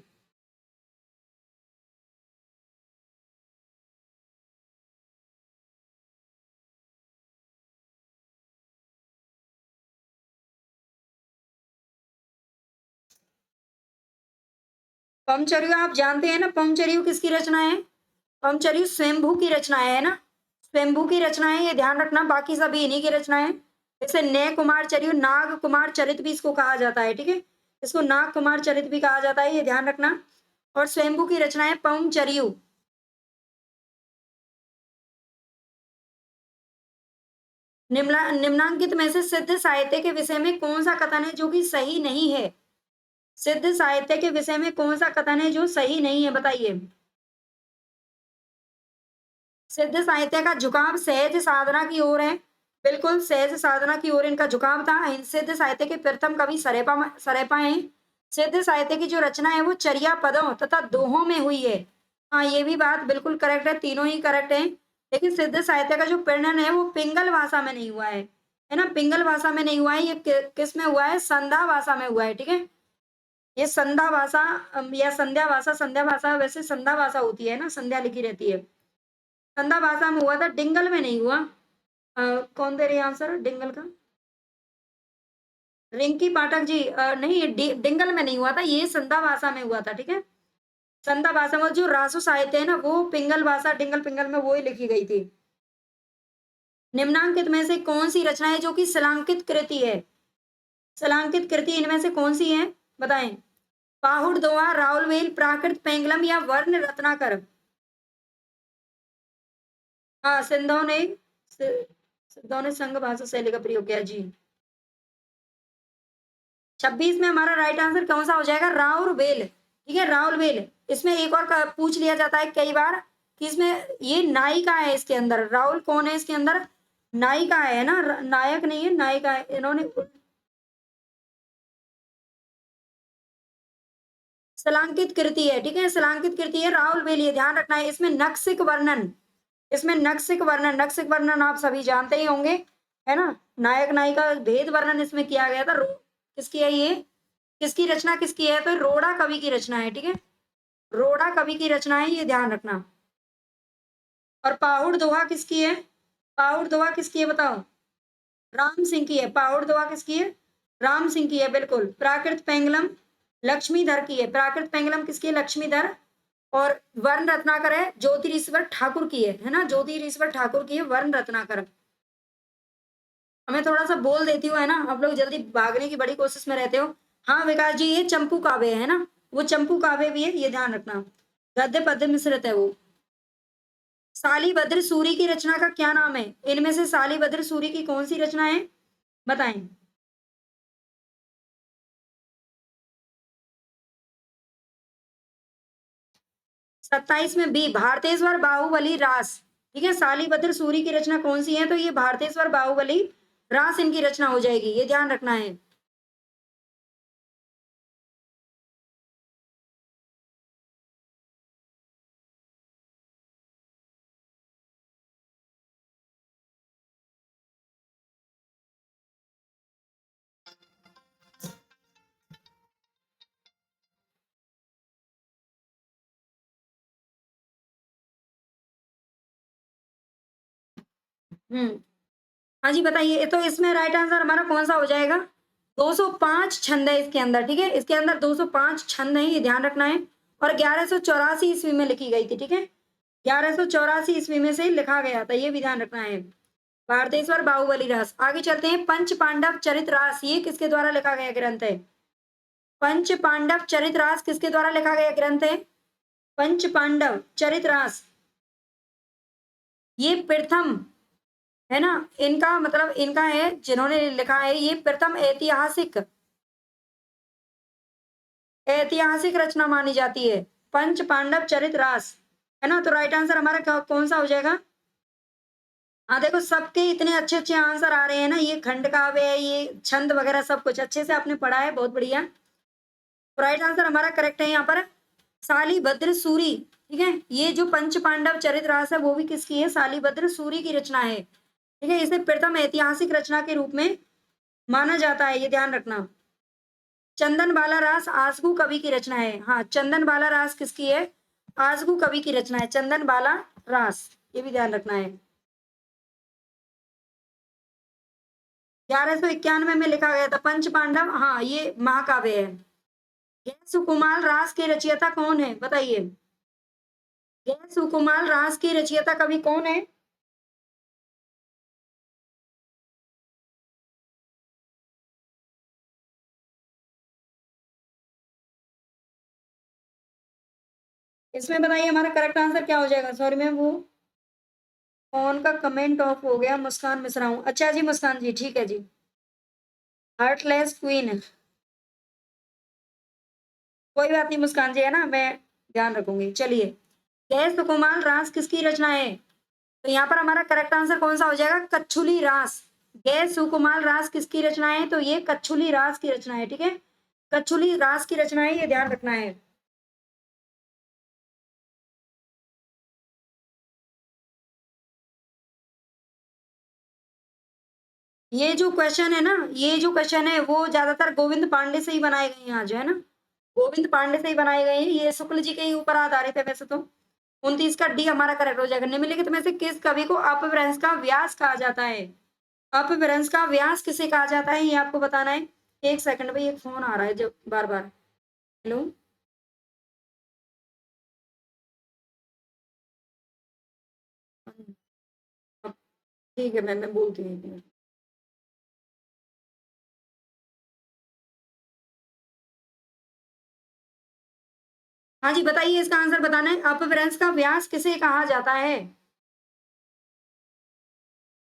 पमचर्यू आप जानते हैं ना, पमचर्यू किसकी रचना है? पमचर्यू स्वयंभू की रचना है ना, स्वयंभू की रचना है, ये ध्यान रखना, बाकी सभी इन्हीं की रचना है। जैसे नय कुमार चर्यू, नाग कुमार चरित भी इसको कहा जाता है, ठीक है, इसको नाग कुमार चरित भी कहा जाता है, ये ध्यान रखना। और स्वयंभू की रचना है पमचर्यू। निम्नांकित में से सिद्ध साहित्य के विषय में कौन सा कथन है जो कि सही नहीं है? सिद्ध साहित्य के विषय में कौन सा कथन है जो सही नहीं है, बताइए। सिद्ध साहित्य का झुकाव सहज साधना की ओर है, बिल्कुल सहज साधना की ओर इनका झुकाव था। सिद्ध साहित्य के प्रथम कवि सरेपा हैं। सिद्ध साहित्य की जो रचना है वो चर्या पदों तथा दोहों में हुई है। हाँ, ये भी बात बिल्कुल करेक्ट है, तीनों ही करेक्ट है। लेकिन सिद्ध साहित्य का जो प्रणयन है वो पिंगल भाषा में नहीं हुआ है ना, पिंगल भाषा में नहीं हुआ है, ये किस में हुआ है? संध्या भाषा में हुआ है, ठीक है। ये संध्या भाषा या संध्या भाषा वैसे संध्या भाषा होती है ना, संध्या लिखी रहती है। संध्या भाषा में हुआ था, डिंगल में नहीं हुआ। कौन दे रही आंसर डिंगल का? रिंकी पाठक जी, नहीं, डिंगल में नहीं हुआ था, ये संध्या भाषा में हुआ था, ठीक है। संध्या भाषा में जो रासो साहित्य है ना वो पिंगल भाषा, डिंगल पिंगल में वो ही लिखी गई थी। निम्नांकित में से कौन सी रचना है जो कि शिलांकित कृति है? शिलांकित कृति इनमें से कौन सी है, बताएं। पाहुड़ दोहा, राउलवेल, प्राकृत पेंगलम या वर्ण रत्नाकर? हाँ, सिंधों ने संघ भाषा शैली का प्रयोग किया जी। 26 में हमारा राइट आंसर कौन सा हो जाएगा? राउरवेल, ठीक है, राउरवेल। इसमें एक और पूछ लिया जाता है कई बार कि इसमें ये नायिका है, इसके अंदर राहुल कौन है? इसके अंदर नायिका है ना, नायक नहीं है, नायिका है। इन्होंने शिलांकित कृति है, ठीक है, शिलांकित कृति है राउरवेल, ये ध्यान रखना है। इसमें नक्सिक वर्णन, इसमें नक्सिक वर्णन आप सभी जानते ही होंगे, है ना, नायक नायिका भेद वर्णन इसमें किया गया था। किसकी है ये? किसकी रचना किसकी है? तो रोड़ा कवि की रचना है, ठीक है, रोड़ा कवि की रचना है, ये ध्यान रखना। और पाहुड़ दोहा किसकी है? पाहुड़ दोहा किसकी है बताओ? राम सिंह की है। पाहुड़ दोहा किसकी है? राम सिंह की है, बिल्कुल। प्राकृत पेंगलम लक्ष्मीधर की है, प्राकृत पेंगलम किसकी है? लक्ष्मीधर। और वर्ण रत्नाकर है ज्योतिरीश्वर ठाकुर की है ना, ज्योतिरीश्वर ठाकुर की है वर्ण रत्नाकर। मैं थोड़ा सा बोल देती हूँ, है ना, आप लोग जल्दी भागने की बड़ी कोशिश में रहते हो। हाँ विकास जी, ये चंपू काव्य है ना, वो चंपू काव्य भी है, ये ध्यान रखना, गद्य पद्य मिश्रित है वो। सालीभद्र सूरी की रचना का क्या नाम है? इनमें से सालीभद्र सूरी की कौन सी रचना है, बताएं। 27 में बी, भारतेश्वर बाहुबली रास, ठीक है, सालीभद्र सूरी की रचना कौन सी है? तो ये भारतेश्वर बाहुबली रास इनकी रचना हो जाएगी, ये ध्यान रखना है। हम्म, हाँ जी बताइए। तो इसमें राइट आंसर हमारा कौन सा हो जाएगा? 205 छंद है इसके अंदर, ठीक है, इसके अंदर 205 छंद है, ये ध्यान रखना है। और 1184 ईस्वी में लिखी गई थी, ठीक है, 1184 ईस्वी में से लिखा गया था, ये भी ध्यान रखना है। भारतेश्वर बाहुबली रास। आगे चलते हैं, पंच पांडव चरित रास, ये किसके द्वारा लिखा गया ग्रंथ है? पंच पांडव चरित रास किसके द्वारा लिखा गया ग्रंथ है? पंच पांडव चरित रास, ये प्रथम, है ना, इनका मतलब इनका है जिन्होंने लिखा है, ये प्रथम ऐतिहासिक ऐतिहासिक रचना मानी जाती है, पंच पांडव चरित रास, है ना। तो राइट आंसर हमारा कौन सा हो जाएगा? हाँ देखो, सबके इतने अच्छे अच्छे आंसर आ रहे हैं ना, ये खंड काव्य है, ये छंद वगैरह सब कुछ अच्छे से आपने पढ़ा है, बहुत बढ़िया। तो राइट आंसर हमारा करेक्ट है यहाँ पर सालीभद्र सूरी, ठीक है। ये जो पंच पांडव चरित रास है वो भी किसकी है? सालीभद्र सूरी की रचना है, ठीक है, इसे प्रथम ऐतिहासिक रचना के रूप में माना जाता है, ये ध्यान रखना। चंदन बाला रास आसगू कवि की रचना है। हाँ, चंदन बाला रास किसकी है? आसगू कवि की रचना है, चंदन बाला रास, ये भी ध्यान रखना है। 1191 में लिखा गया था पंच पांडव, हाँ ये महाकाव्य है। गै सुकुमार रास के रचयिता कौन है, बताइए। गै सुकुमार रास के रचयिता कवि कौन है? इसमें बताइए हमारा करेक्ट आंसर क्या हो जाएगा। सॉरी मैम, वो फोन का कमेंट ऑफ हो गया। मुस्कान मिश्रा हूँ। अच्छा जी मुस्कान जी, ठीक है जी। हार्टलेस क्वीन, कोई बात नहीं मुस्कान जी, है ना, मैं ध्यान रखूंगी। चलिए, गै सुकुमार रास किसकी रचना है? तो यहाँ पर हमारा करेक्ट आंसर कौन सा हो जाएगा? कच्छुली रास। गै सुकुमार रास किसकी रचना है? तो ये कच्छुली रास की रचना है, ठीक है। कच्छुली रास की रचना है, ये ध्यान रखना है। ये जो क्वेश्चन है ना, ये जो क्वेश्चन है वो ज्यादातर गोविंद पांडे से ही बनाए गए हैं आज, है ना। गोविंद पांडे से ही बनाए गए हैं, ये शुक्ल जी के ही ऊपर आधारित है वैसे तो। 29 का डी हमारा करेक्ट हो जाएगा। निम्नलिखित में से किस कवि को अपभ्रंश का व्यास कहा जाता है? अपभ्रंश का व्यास किसे कहा जाता है, ये आपको बताना है। एक सेकंड भाई, एक फोन आ रहा है जो बार बार। हेलो, ठीक है मैं बोलती हूँ। हाँ जी बताइए, इसका आंसर बताना है। अपभ्रंश का व्यास किसे कहा जाता है?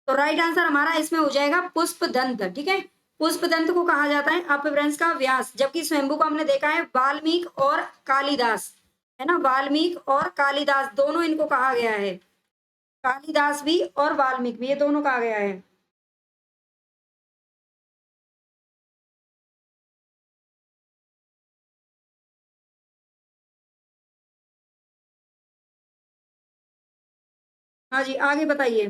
तो राइट आंसर हमारा इसमें हो जाएगा पुष्पदंत, ठीक है। पुष्पदंत को कहा जाता है अपभ्रंश का व्यास, जबकि स्वयंभू को हमने देखा है वाल्मीकि और कालिदास, है ना। वाल्मीकि और कालिदास दोनों इनको कहा गया है। कालिदास भी और वाल्मीकि भी, ये दोनों कहा गया है। हाँ जी आगे बताइए।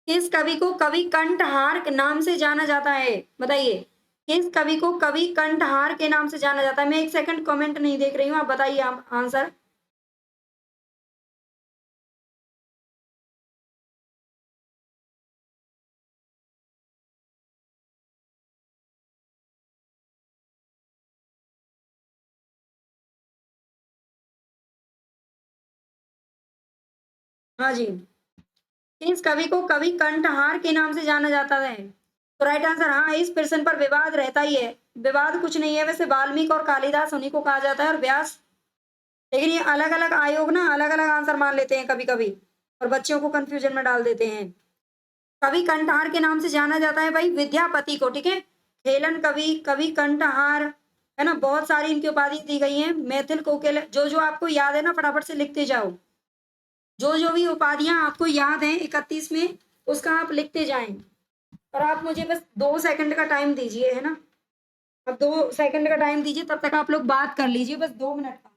किस कवि को कवि कंठहार के नाम से जाना जाता है, बताइए। किस कवि को कवि कंठहार के नाम से जाना जाता है? मैं एक सेकंड कमेंट नहीं देख रही हूँ, आप बताइए आंसर। हाँ जी, किस कवि को कवि कंठहार के नाम से जाना जाता है? तो राइट आंसर, हाँ, इस प्रश्न पर विवाद रहता ही है। विवाद कुछ नहीं है वैसे, वाल्मीकि और कालिदास उन्हीं को कहा जाता है, और व्यास। लेकिन ये अलग अलग आयोग ना अलग अलग आंसर मान लेते हैं कभी कभी, और बच्चों को कंफ्यूजन में डाल देते हैं। कवि कंठहार के नाम से जाना जाता है भाई विद्यापति को, ठीक है। खेलन कवि, कवि कंठहार, है ना, बहुत सारी इनकी उपाधि दी गई हैं। मैथिल कोकिल, जो जो आपको याद है ना फटाफट से लिखते जाओ। जो जो भी उपाधियां आपको याद हैं 31 में, उसका आप लिखते जाएं। और आप मुझे बस 2 सेकंड का टाइम दीजिए, है ना। अब 2 सेकंड का टाइम दीजिए, तब तक आप लोग बात कर लीजिए, बस 2 मिनट का।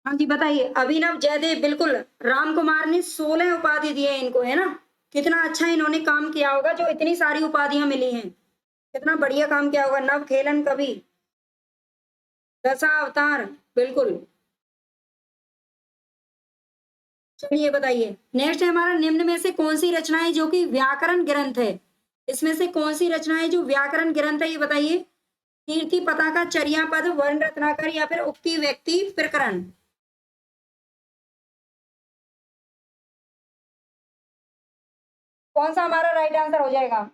हाँ जी बताइए। अभिनव जयदेव, बिल्कुल। राम कुमार ने 16 उपाधि दी है इनको, है ना। कितना अच्छा इन्होंने काम किया होगा जो इतनी सारी उपाधियां मिली हैं। कितना बढ़िया काम किया होगा। नव खेलन कवि, दशावतार, बिल्कुल। चलिए बताइए, नेक्स्ट है हमारा, निम्न में से कौन सी रचना है जो कि व्याकरण ग्रंथ है? इसमें से कौन सी रचना है जो व्याकरण ग्रंथ है, ये बताइए। कीर्ति पताका, चर्यापद, वर्ण रत्नाकर, या फिर उक्ति व्यक्ति प्रकरण? कौन सा हमारा राइट आंसर हो जाएगा?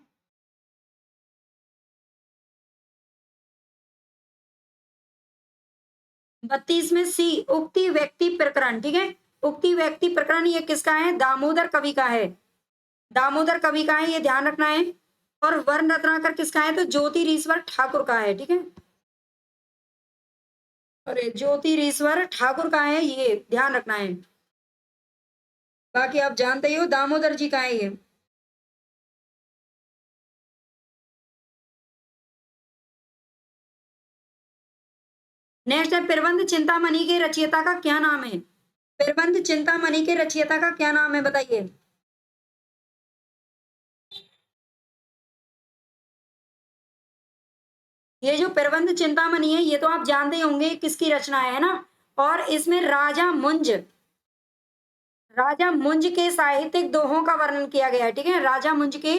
32 में सी, उक्ति व्यक्ति प्रकरण, ठीक है। उक्ति व्यक्ति प्रकरण ये किसका है? दामोदर कवि का है। दामोदर कवि का है, ये ध्यान रखना है। और वर्ण रत्नाकर किसका है? तो ज्योतिरीश्वर ठाकुर का है, ठीक है। अरे ज्योतिरीश्वर ठाकुर का है, ये ध्यान रखना है। बाकी आप जानते ही हो दामोदर जी का है ये। नेक्स्ट है प्रबंध चिंतामणि के रचयिता का क्या नाम है? प्रबंध चिंतामणि के रचयिता का क्या नाम है, बताइए। ये जो प्रबंध चिंतामणि है, ये तो आप जानते ही होंगे किसकी रचना है ना। और इसमें राजा मुंज के साहित्यिक दोहों का वर्णन किया गया है, ठीक है। राजा मुंज के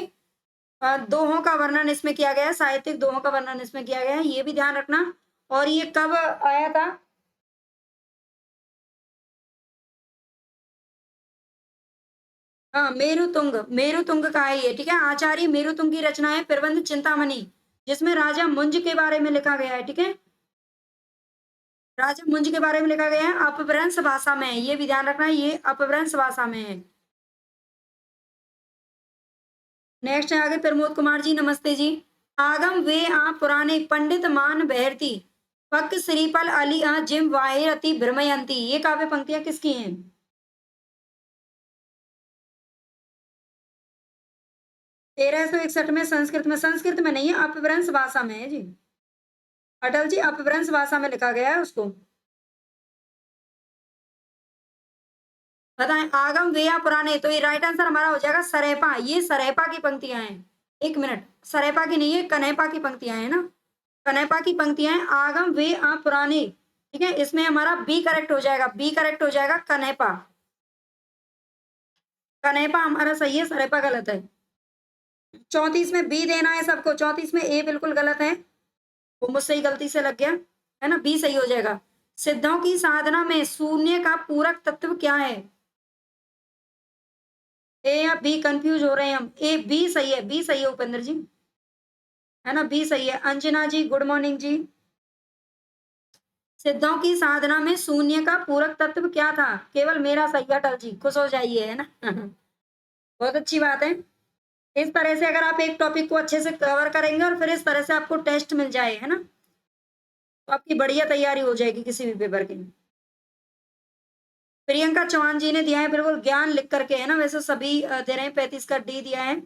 दोहों का वर्णन इसमें किया गया है, साहित्यिक दोहों का वर्णन इसमें किया गया है, ये भी ध्यान रखना। और ये कब आया था? हाँ, मेरुतुंग का है ये, ठीक है। आचार्य मेरुतुंग की रचना है प्रबंध चिंतामणि, जिसमें राजा मुंज के बारे में लिखा गया है, ठीक है। राजा मुंज के बारे में लिखा गया है, अपभ्रंश भाषा में है, ये भी ध्यान रखना है, ये अपभ्रंश भाषा में है। नेक्स्ट है आगे प्रमोद कुमार जी, नमस्ते जी। आगम वे आ पुराने पंडित मान बहरती, फक श्रीपल अली आ जिम वाहिरती भ्रमयंती, ये काव्य पंक्तियां किसकी हैं? 1361 में संस्कृत में नहीं है, अपभ्रंश भाषा में है जी। अटल जी, अपभ्रंश भाषा में लिखा गया है उसको। बताएं, आगम वेया पुराने, तो ये राइट आंसर हमारा हो जाएगा सरेपा, ये सरेपा की पंक्तियां हैं। एक मिनट, सरेपा की नहीं है, कनेपा की पंक्तियां हैं ना, कनेपा की पंक्तियां हैं। आगम वे आ पुराने, ठीक है, इसमें हमारा बी करेक्ट हो जाएगा, बी करेक्ट हो जाएगा, कनेपा। कनेपा हमारा सही है, सरेपा गलत है। 34 में बी देना है सबको, 34 में ए बिल्कुल गलत है, वो मुझसे ही गलती से लग गया है ना, बी सही हो जाएगा। सिद्धों की साधना में शून्य का पूरक तत्व क्या है? ए या बी, कंफ्यूज हो रहे हैं हम। ए, बी सही है, बी सही है उपेंद्र जी, है ना, बी सही है। अंजना जी, गुड मॉर्निंग जी। सिद्धों की साधना में शून्य का पूरक तत्व क्या था? केवल मेरा सही है अटल जी, खुश हो जाइए, है ना। बहुत अच्छी बात है। इस तरह से अगर आप एक टॉपिक को अच्छे से कवर करेंगे और फिर इस तरह से आपको टेस्ट मिल जाए, है ना, तो आपकी बढ़िया तैयारी हो जाएगी किसी भी पेपर की। प्रियंका चौहान जी ने दिया है बिल्कुल ज्ञान लिख करके, है ना, वैसे सभी दे रहे हैं, 35 का डी दिया है।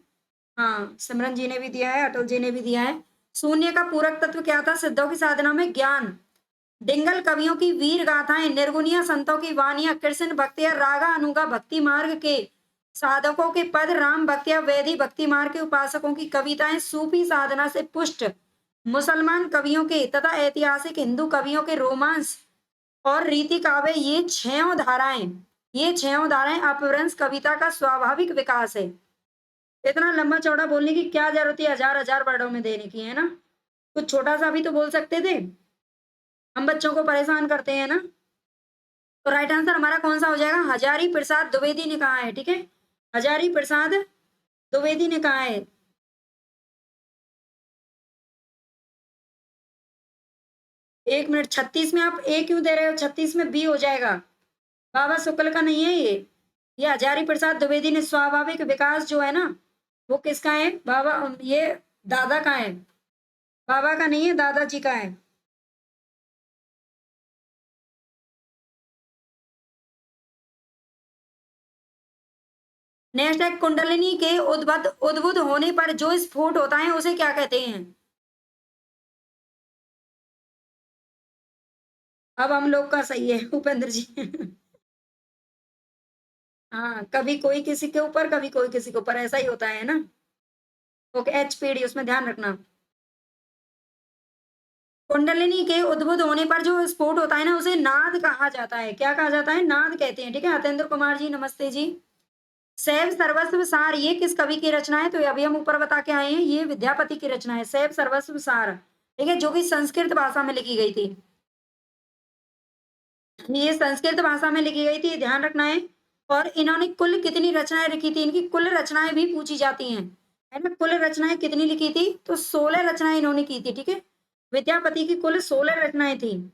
हाँ, सिमरन जी ने भी दिया है, अटल जी ने भी दिया है। शून्य का पूरक तत्व क्या था सिद्धों की साधना में? ज्ञान। डिंगल कवियों की वीर गाथाएं, निर्गुणिया संतों की वाणियां, कृष्ण भक्तिया रागा अनुगा भक्ति मार्ग के साधकों के पद, राम भक्तिया वैधि भक्ति मार्ग के उपासकों की कविताएं, सूफी साधना से पुष्ट मुसलमान कवियों के तथा ऐतिहासिक हिंदू कवियों के रोमांस और रीति काव्य, ये छहों धाराएं अपभ्रंश कविता का स्वाभाविक विकास है। इतना लंबा चौड़ा बोलने की क्या जरूरत है, हजार हजार वर्डों में देने की, है ना, कुछ छोटा सा भी तो बोल सकते थे। हम बच्चों को परेशान करते हैं ना। तो राइट आंसर हमारा कौन सा हो जाएगा? हजारी प्रसाद द्विवेदी ने कहा है, ठीक है, हजारी प्रसाद द्विवेदी ने कहा है। एक मिनट, 36 में आप ए क्यों दे रहे हो? 36 में बी हो जाएगा, बाबा शुक्ल का नहीं है ये हजारी प्रसाद द्विवेदी ने स्वाभाविक विकास जो है ना, वो किसका है बाबा? ये दादा का है, बाबा का नहीं है, दादाजी का है। नेक्स्ट है, कुंडलिनी के उद्भुत होने पर जो स्फोट होता है उसे क्या कहते हैं? अब हम लोग का सही है उपेंद्र जी। हाँ, कभी कोई किसी के ऊपर, कभी कोई किसी के ऊपर, ऐसा ही होता है ना। ओके, एचपीडी उसमें ध्यान रखना। कुंडलिनी के उद्भुत होने पर जो स्फोट होता है ना, उसे नाद कहा जाता है। क्या कहा जाता है? नाद कहते हैं, ठीक है। अतेंद्र कुमार जी, नमस्ते जी। सैव सर्वस्व सार, ये किस कवि की रचना है? तो अभी हम ऊपर बता के आए हैं, ये विद्यापति की रचना है, सैव सर्वस्व सार, ठीक है, जो कि संस्कृत भाषा में लिखी गई थी। ये संस्कृत भाषा में लिखी गई थी, ध्यान रखना है। और इन्होंने कुल कितनी रचनाएं लिखी थी? इनकी कुल रचनाएं भी पूछी जाती हैं, है ना। कुल रचनाएं कितनी लिखी थी? तो 16 रचनाएं इन्होंने की थी, ठीक है। विद्यापति की कुल 16 रचनाएं थी।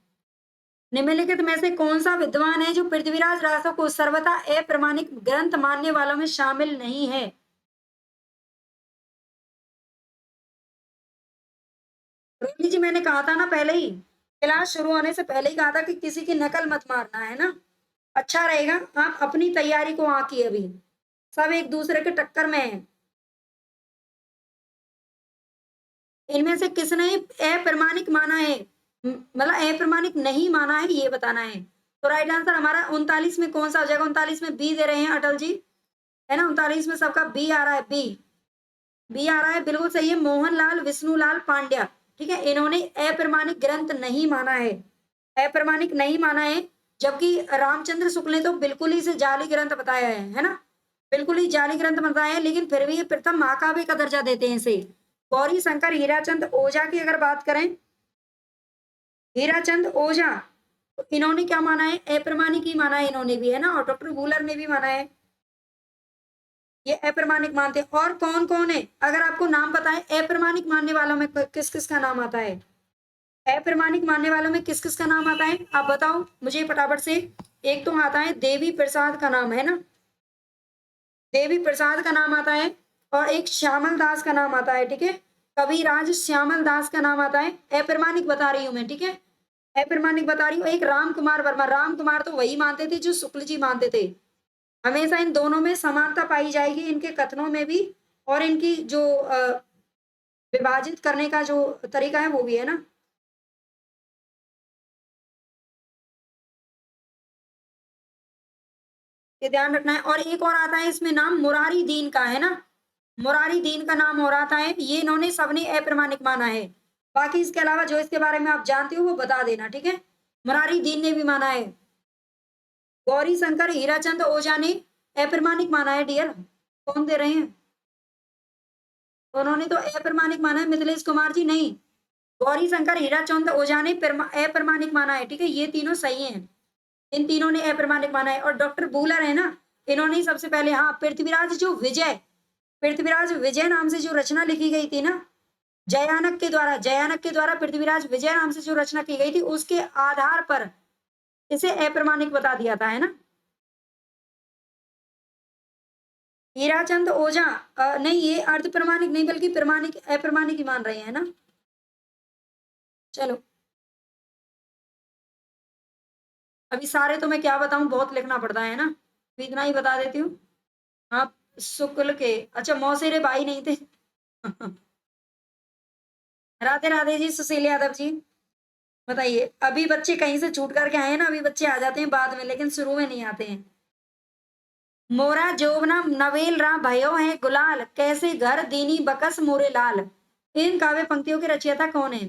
निम्नलिखित में से कौन सा विद्वान है जो पृथ्वीराज रासो को सर्वथा अप्रमाणिक ग्रंथ मानने वालों में शामिल नहीं है? बेबी जी मैंने कहा था ना पहले ही, क्लास शुरू होने से पहले ही कहा था कि किसी की नकल मत मारना है ना, अच्छा रहेगा आप अपनी तैयारी को आंकिए। अभी सब एक दूसरे के टक्कर में है। इनमें से किसने अप्रमाणिक माना है, मतलब अप्रमाणिक नहीं माना है, ये बताना है। तो राइट आंसर हमारा 39 में कौन सा हो जाएगा? 39 में बी दे रहे हैं अटल जी, है ना? 39 में सबका बी आ रहा है, बी बी आ रहा है, बिल्कुल सही है। मोहनलाल विष्णुलाल पांड्या, ठीक है, इन्होंने अप्रमाणिक ग्रंथ नहीं माना है, अप्रमाणिक नहीं माना है। जबकि रामचंद्र शुक्ल ने तो बिल्कुल ही इसे जाली ग्रंथ बताया है ना? बिल्कुल ही जाली ग्रंथ बताया है, लेकिन फिर भी ये प्रथम महाकाव्य का दर्जा देते हैं इसे। गौरी शंकर हीराचंद ओझा की अगर बात करें, हीराचंद ओझा, तो इन्होंने क्या माना है? अप्रमाणिक ही माना है इन्होंने भी, है ना? और डॉक्टर वूलर ने भी माना है, ये अप्रमाणिक मानते हैं। और कौन कौन है अगर आपको नाम पता है अप्रमाणिक मानने वालों में, किस किस का नाम आता है? अप्रमाणिक मानने वालों में किस किस का नाम आता है आप बताओ मुझे फटाफट से। एक तो आता है देवी प्रसाद का नाम, है ना? देवी प्रसाद का नाम आता है, और एक श्यामल दास का नाम आता है, ठीक है, कविराज श्यामल दास का नाम आता है। अप्रमाणिक बता रही हूं मैं, ठीक है, अप्रमाणिक बता रही हूँ। एक राम कुमार वर्मा, राम कुमार तो वही मानते थे जो शुक्ल जी मानते थे। हमेशा इन दोनों में समानता पाई जाएगी, इनके कथनों में भी, और इनकी जो विभाजित करने का जो तरीका है वो भी, है ना? ये ध्यान रखना है। और एक और आता है इसमें नाम मुरारी दीन का, है ना? मुरारी दीन का नाम हो रहा था है, ये इन्होंने सबने अप्रमाणिक माना है। बाकी इसके अलावा जो इसके बारे में आप जानते हो वो बता देना, ठीक है? मुरारी दीन ने भी माना है। गौरी शंकर हीराचंद ओझा ने अप्रमाणिक माना है डियर। कौन दे रहे हैं? उन्होंने तो अप्रमाणिक माना है, मिथिलेश कुमार जी नहीं। गौरी शंकर हीराचंद ओझा ने अप्रमाणिक माना है, ठीक है, ये तीनों सही हैं। इन तीनों ने अप्रमाणिक माना है। और डॉक्टर बूलर है ना, इन्होंने ही सबसे पहले, हाँ, पृथ्वीराज जो विजय, पृथ्वीराज विजय नाम से जो रचना लिखी गई थी ना, जयानक के द्वारा, जयानक के द्वारा पृथ्वीराज विजय नाम से जो रचना की गई थी, उसके आधार पर इसे अप्रमाणिक बता दिया था, है ना? हीराचंद ओझा नहीं, ये अर्ध प्रमाणिक नहीं बल्कि प्रमाणिक, अप्रमाणिक ही मान रहे हैं ना। चलो, अभी सारे तो मैं क्या बताऊं, बहुत लिखना पड़ता है ना, तो इतना ही बता देती हूँ। आप शुक्ल के, अच्छा, मौसेरे भाई नहीं थे। राधे राधे जी, सुशील यादव जी, बताइए। अभी बच्चे कहीं से छूट करके आए हैं ना, अभी बच्चे आ जाते हैं बाद में, लेकिन शुरू में नहीं आते हैं। मोरा जोवना नवेल रा भयो है गुलाल, कैसे घर दीनी बकस मोरे लाल। इन काव्य पंक्तियों के रचयिता कौन है?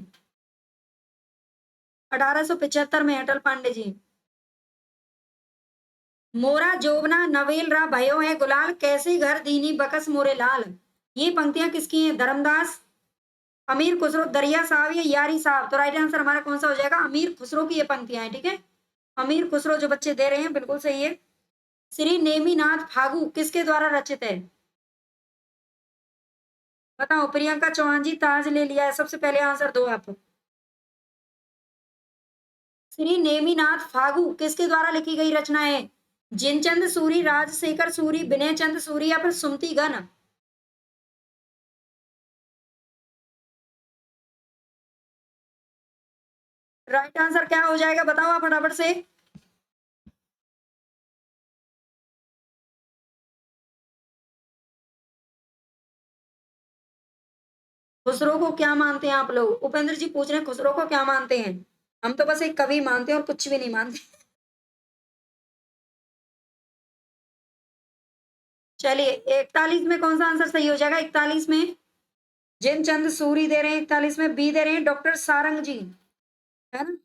1875 में अटल पांडे जी। मोरा जोवना नवेल रा भयो है गुलाल, कैसे घर दीनी बकस मोरे लाल। ये पंक्तियां किसकी हैं? धर्मदास, अमीर खुसरो, दरिया साहब या यारी साहब। तो राइट आंसर हमारा कौन सा हो जाएगा? अमीर खुसरो की ये पंक्तियां हैं, ठीक है, अमीर खुसरो जो बच्चे दे रहे हैं बिल्कुल सही है। श्री नेमिनाथ फागु किसके द्वारा रचित है? बताओ, प्रियंका चौहान जी ताज ले लिया है, सबसे पहले आंसर दो आप। श्री नेमिनाथ फागु किसके द्वारा लिखी गई रचना है? जिनचंद सूरी, राजशेखर सूरी, विनय चंद सूरी, या फिर सुमति गण? राइट आंसर क्या हो जाएगा बताओ आप फटाफट से। खुसरो को क्या मानते हैं आप लोग? उपेंद्र जी पूछ रहे हैं खुसरो को क्या मानते हैं? हम तो बस एक कवि मानते हैं और कुछ भी नहीं मानते। चलिए, 41 में कौन सा आंसर सही हो जाएगा? 41 में जिनचंद सूरी दे रहे हैं, 41 में बी दे रहे हैं डॉक्टर सारंग जी, है ना?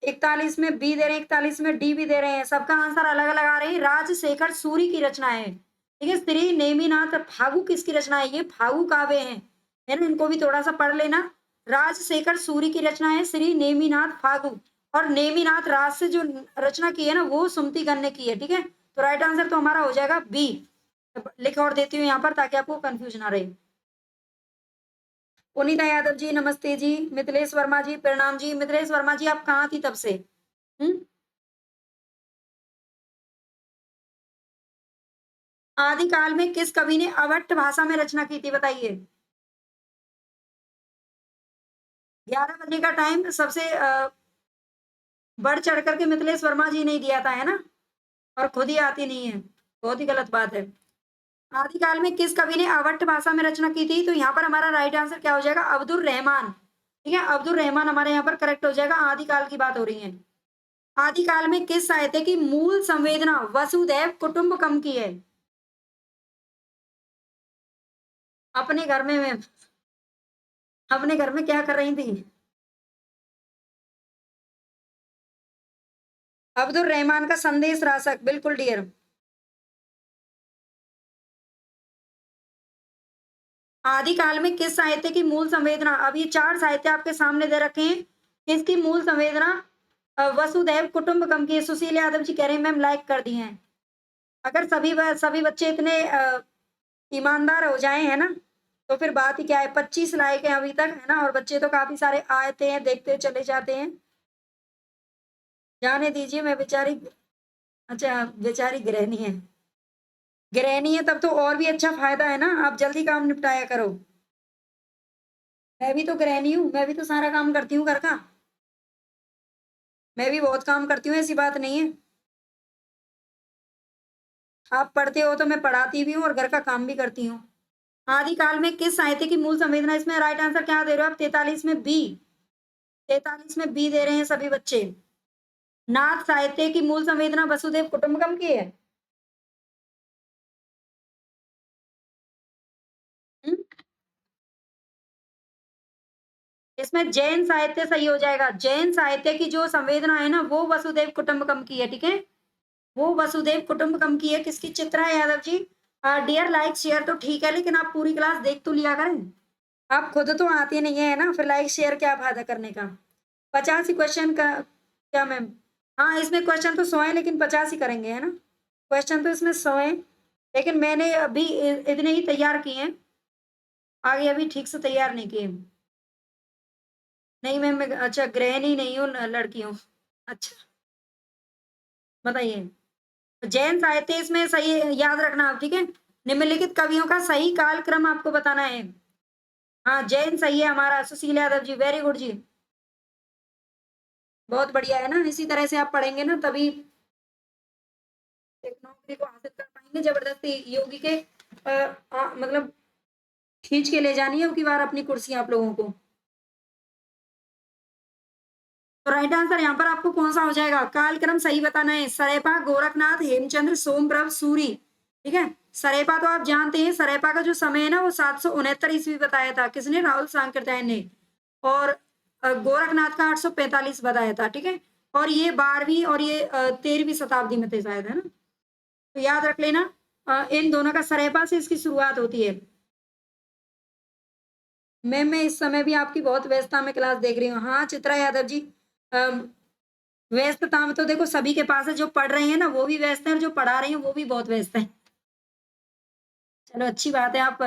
41 में बी दे रहे हैं, 41 में डी भी दे रहे हैं, सबका आंसर अलग अलग आ रहे हैं। राजशेखर सूरी की रचना है, ठीक है। स्त्री नेमिनाथ फागु किसकी रचना है? ये फागु काव्य है ना, इनको भी थोड़ा सा पढ़ लेना। राजशेखर सूरी की रचना है श्री नेमिनाथ फागु, और नेमिनाथ राज से जो रचना की है ना वो सुमति गण ने की है, ठीक है। तो राइट आंसर तो हमारा हो जाएगा बी। लिख और देती हूँ यहाँ पर ताकि आपको कंफ्यूज ना रहे। पुनीता यादव जी नमस्ते जी, मिथिलेश वर्मा जी प्रणाम जी। मिथिलेश वर्मा जी आप कहाँ थी तब से? हम्म। आदिकाल में किस कवि ने अवट्ट भाषा में रचना की थी बताइए? 11 बजे का टाइम सबसे बढ़ चढ़ करके मिथिलेश वर्मा जी ने ही दिया था, है ना? और खुद ही आती नहीं है। बहुत ही गलत बात है। आदिकाल में किस कवि ने अवध भाषा में रचना की थी? तो यहाँ पर हमारा राइट आंसर क्या हो जाएगा? अब्दुल रहमान। ठीक है, अब्दुल रहमान हमारे यहाँ पर करेक्ट हो जाएगा। आदिकाल की बात हो रही है। आदिकाल में किस साहित्य की मूल संवेदना वसुधैव कुटुंबकम की है? अपने घर में मैं अपने घर में क्या कर रही थी? अब्दुल रहमान का संदेश रासक, बिल्कुल डियर। आदिकाल में किस साहित्य की मूल संवेदना, अब ये 4 साहित्य आपके सामने दे रखे हैं। किसकी मूल संवेदना वसुधैव कुटुंबकम की? सुशील यादव जी कह रहे हैं मैम लाइक कर दिए हैं। अगर सभी बच्चे इतने ईमानदार हो जाएं, है ना, तो फिर बात ही क्या है। 25 लाइक है अभी तक, है ना, और बच्चे तो काफी सारे आते हैं, देखते चले जाते हैं। जाने दीजिए, मैं बेचारी, अच्छा बेचारी गृहिणी है। गृहिणी है तब तो और भी अच्छा फायदा है ना, आप जल्दी काम निपटाया करो। मैं भी तो गृहिणी हूँ, मैं भी तो सारा काम करती हूँ घर का। मैं भी बहुत काम करती हूँ, ऐसी बात नहीं है। आप पढ़ते हो तो मैं पढ़ाती भी हूँ और घर का काम भी करती हूँ। आदिकाल में किस साहित्य की मूल संवेदना, इसमें राइट आंसर क्या दे रहे हो आप? 43 में बी। 43 में बी दे रहे हैं सभी बच्चे। नाथ साहित्य की मूल संवेदना वसुधैव कुटुंबकम की है। हुँ? इसमें जैन साहित्य सही हो जाएगा। जैन साहित्य की जो संवेदना है ना, वो वसुधैव कुटुंबकम की है, ठीक है? वो वसुधैव कुटुंबकम की है। किसकी? Chitra Yadav ji. Dear like share तो ठीक है, लेकिन आप पूरी क्लास देख तो लिया करें। आप खुद तो आती नहीं है ना, फिर लाइक शेयर क्या फायदा करने का? 50 ही क्वेश्चन का क्या मैम? हाँ, इसमें क्वेश्चन तो 100 है, लेकिन 50 ही करेंगे, है ना? क्वेश्चन तो इसमें 100 है, लेकिन मैंने अभी इतने ही तैयार किए हैं, आगे अभी ठीक से तैयार नहीं किए। नहीं मैम, मैं अच्छा गृहिणी नहीं हूँ, लड़की हूँ। अच्छा, बताइए। जैन साहित्य इसमें सही याद रखना आप, ठीक है? निम्नलिखित कवियों का सही कालक्रम आपको बताना है। हाँ, जैन सही है हमारा, सुशील यादव जी, वेरी गुड जी। बहुत बढ़िया है ना, इसी तरह से आप पढ़ेंगे ना, तभी एक नौकरी को हासिल कर पाएंगे। जबरदस्ती योगी के मतलब खींच के ले जानी है अब की बार अपनी कुर्सी आप लोगों को। तो राइट आंसर यहाँ पर आपको कौन सा हो जाएगा? कालक्रम सही बताना है। सरेपा, गोरखनाथ, हेमचंद्र, सोमप्रभ, सूरी। ठीक है, सरेपा तो आप जानते हैं, सरेपा का जो समय है ना वो 769 ईस्वी बताया था। किसने? राहुल सांकृत्यायन ने। और गोरखनाथ का 845 बताया था, ठीक है। और ये 12वीं और ये 13वीं शताब्दी में थे शायद, है ना। तो याद रख लेना, इन दोनों का सरेपा से इसकी शुरुआत होती है। मैम मैं इस समय भी आपकी बहुत व्यस्तता में क्लास देख रही हूँ। हाँ चित्रा यादव जी, अम, व्यस्तता में तो देखो सभी के पास है, जो पढ़ रहे हैं ना वो भी व्यस्त हैं और जो पढ़ा रहे हैं वो भी बहुत व्यस्त हैं। चलो अच्छी बात है, आप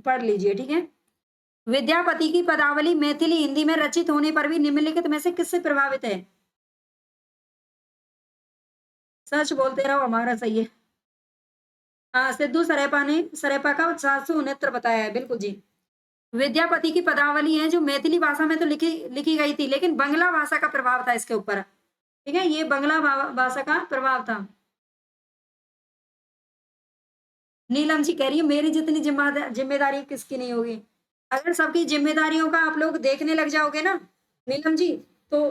पढ़ लीजिए, ठीक है। विद्यापति की पदावली मैथिली हिंदी में रचित होने पर भी निम्नलिखित में से किससे प्रभावित है? सच बोलते रहो, हमारा सही है। हाँ, सिद्धू सरेपा ने सरेपा का 769 बताया है, बिल्कुल जी। विद्यापति की पदावली है जो मैथिली भाषा में तो लिखी लिखी गई थी, लेकिन बंगला भाषा का प्रभाव था इसके ऊपर। ठीक है, ये बंगला भाषा का प्रभाव था। नीलम जी कह रही है मेरी जितनी जिम्मेदारी किसकी नहीं होगी। अगर सबकी जिम्मेदारियों का आप लोग देखने लग जाओगे ना नीलम जी, तो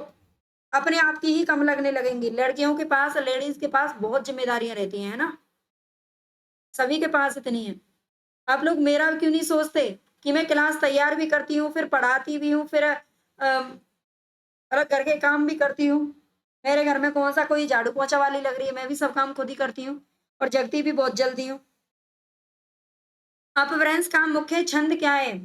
अपने आप की ही कम लगने लगेंगी। लड़कियों के पास, लेडीज के पास बहुत जिम्मेदारियां रहती हैं, है ना, सभी के पास इतनी है। आप लोग मेरा क्यों नहीं सोचते कि मैं क्लास तैयार भी करती हूँ, फिर पढ़ाती भी हूँ, फिर घर के काम भी करती हूँ। मेरे घर में कौन सा कोई झाड़ू पोछा वाली लग रही है, मैं भी सब काम खुद ही करती हूँ और जगती भी बहुत जल्दी हूँ। अपभ्रंश का मुख्य छंद क्या है?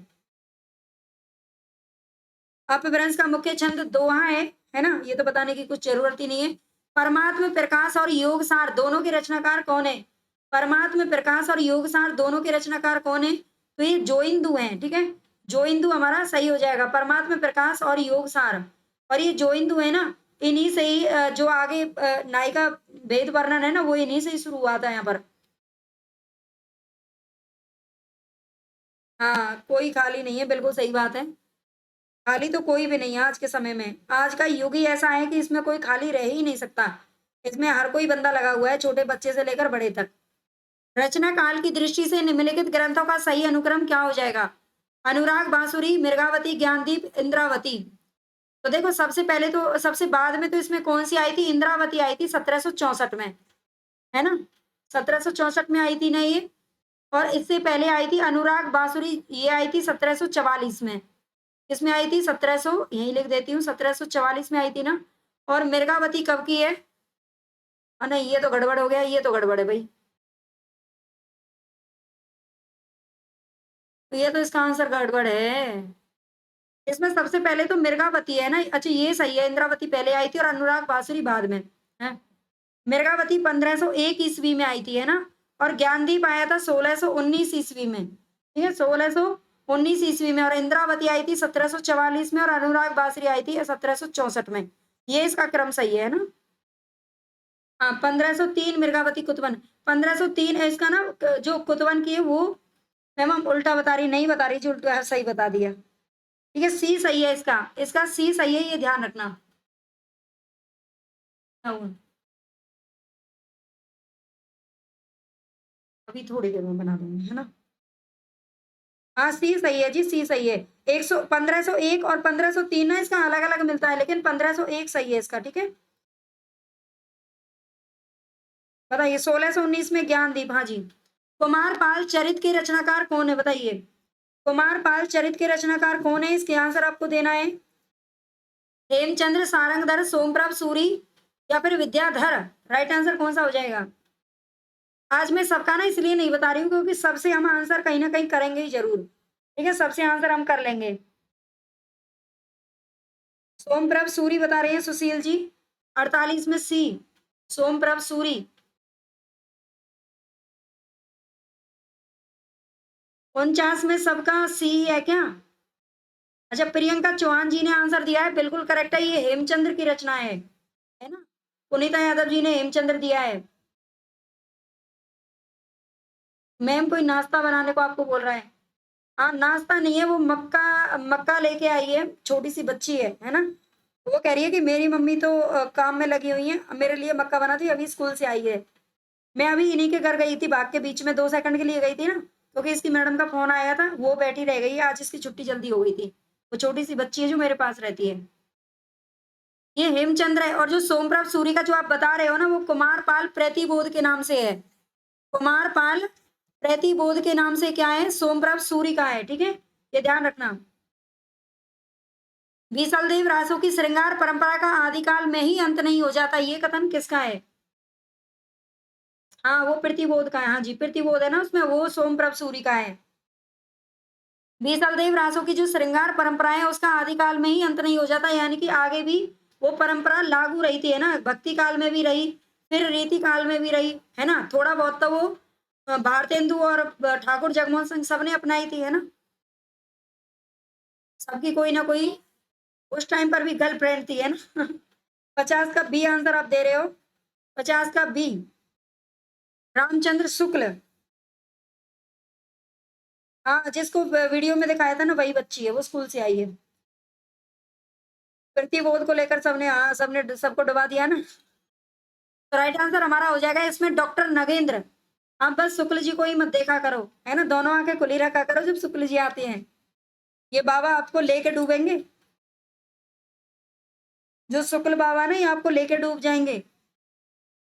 अपभ्रंश का मुख्य छंद दोहा है ना, ये तो बताने की कुछ जरूरत ही नहीं है। परमात्म प्रकाश और योग सार दोनों के रचनाकार कौन है? परमात्म प्रकाश और योग सार दोनों के रचनाकार कौन है? तो ये जोइंदू हैं, ठीक है। जोइंदू हमारा सही हो जाएगा, परमात्म प्रकाश और योग सार। और ये जोइंदू है ना, इन्हीं से ही जो आगे नायिका भेद वर्णन है ना, वो इन्हीं से ही शुरू हुआ था यहाँ पर। हाँ, कोई खाली नहीं है, बिल्कुल सही बात है। खाली तो कोई भी नहीं है आज के समय में। आज का युग ही ऐसा है कि इसमें कोई खाली रह ही नहीं सकता। इसमें हर कोई बंदा लगा हुआ है, छोटे बच्चे से लेकर बड़े तक। रचना काल की दृष्टि से निम्नलिखित ग्रंथों का सही अनुक्रम क्या हो जाएगा? अनुराग बांसुरी, मृगावती, ज्ञानदीप, इंद्रावती। तो देखो सबसे पहले तो सबसे बाद में तो इसमें कौन सी आई थी? इंद्रावती आई थी 1764 में, है ना? 1764 में आई थी ना ये। और इससे पहले आई थी अनुराग बांसुरी, ये आई थी 1744 में। किसमें आई थी? 1700, यहीं लिख देती हूँ, 1744 में आई थी ना। और मृगावती कब की है? नहीं, ये तो गड़बड़ हो गया, ये तो गड़बड़ है भाई। तो ये तो इसका आंसर गड़बड़ है। इसमें सबसे पहले तो मृगावती है ना। अच्छा ये सही है, इंद्रावती पहले आई थी और अनुराग बांसुरी बाद में है। मृगावती 1501 ईस्वी में आई थी, है ना। और ज्ञानदीप आया था 1619 ईस्वी में, ठीक है, 1619 ईस्वी में। और इंद्रावती आई थी 1744 में और अनुराग बांसुरी आई थी 1764 में। ये इसका क्रम सही है ना। हाँ, 1503 मृगावती कुतवन। 1503 है इसका ना, जो कुतवन की है वो। मैम हम उल्टा बता रही, नहीं बता रही जी, उल्टा सही बता दिया। ठीक है, सी सही है इसका, इसका सी सही है, ये ध्यान रखना। हाँ, अभी थोड़ी देर में बना दूंगी, है ना। हाँ सी सही है जी, सी सही है। 1501 और 1503 ना इसका अलग अलग मिलता है, लेकिन 1501 सही है इसका, ठीक है। बताइए 1619 में ज्ञानदीप, हाँ जी। कुमार पाल चरित के रचनाकार कौन है? बताइए कुमार पाल चरित के रचनाकार कौन है? इसके आंसर आपको देना है। हेमचंद्र, सारंगधर, सोमप्रभ सूरी या फिर विद्याधर। राइट आंसर कौन सा हो जाएगा? आज मैं सबका ना इसलिए नहीं बता रही हूँ क्योंकि सबसे हम आंसर कहीं ना कहीं करेंगे ही जरूर, ठीक है, सबसे आंसर हम कर लेंगे। सोमप्रभ सूरी बता रहे हैं सुशील जी। 48 में सी, सोमप्रभ सूरी। 49 में सबका सी है क्या? अच्छा, प्रियंका चौहान जी ने आंसर दिया है, बिल्कुल करेक्ट है, ये हेमचंद्र की रचना है ना। पुनीता यादव जी ने हेमचंद्र दिया है। मैम कोई नाश्ता बनाने को आपको बोल रहा है। हाँ, नाश्ता नहीं है, वो मक्का मक्का लेके आई है, छोटी सी बच्ची है ना। वो कह रही है कि मेरी मम्मी तो काम में लगी हुई है, मेरे लिए मक्का बना दी, अभी स्कूल से आई है। मैं अभी इन्हीं के घर गई थी, भाग के बीच में 2 सेकंड के लिए गई थी ना, क्योंकि इसकी मैडम का फोन आया था, वो बैठी रह गई है, आज इसकी छुट्टी जल्दी हो गई थी। वो छोटी सी बच्ची है जो मेरे पास रहती है। ये हेमचंद्र है, और जो सोमप्रभ सूरी का जो आप बता रहे हो ना, वो कुमार पाल प्रतिबोध के नाम से है। कुमार पाल प्रतिबोध के नाम से क्या है? सोमप्रभ सूरी का है, ठीक है, ये ध्यान रखना। बीसलदेव रासो की श्रृंगार परंपरा का आदिकाल में ही अंत नहीं हो जाता, ये कथन किसका है? हाँ, वो प्रतिबोध का है, हाँ जी, प्रतिबोध है ना उसमें, वो सोमप्रभ सूरी का है। बीसलदेव रासो की जो श्रृंगार परंपरा है उसका आदिकाल में ही अंत नहीं हो जाता, यानी कि आगे भी वो परंपरा लागू रही थी, है ना, भक्ति काल में भी रही, फिर रीति काल में भी रही, है ना। थोड़ा बहुत तो वो भारतेंदु और ठाकुर जगमोहन सिंह सबने अपनाई थी, है ना। सबकी कोई ना कोई उस टाइम पर भी गर्लफ्रेंड थी, है ना। 50 का बी आंसर आप दे रहे हो, 50 का बी, रामचंद्र शुक्ल। हाँ, जिसको वीडियो में दिखाया था ना, वही बच्ची है, वो स्कूल से आई है। प्रतिबोध को लेकर सबने, हाँ सबने सबको डुबा दिया ना। तो राइट आंसर हमारा हो जाएगा इसमें डॉक्टर नगेंद्र। आप बस शुक्ल जी को ही मत देखा करो, है ना, दोनों आंखें खुली रखा करो जब शुक्ल जी आते हैं। ये बाबा आपको लेके डूबेंगे, जो शुक्ल बाबा ना, ये आपको लेके डूब जाएंगे।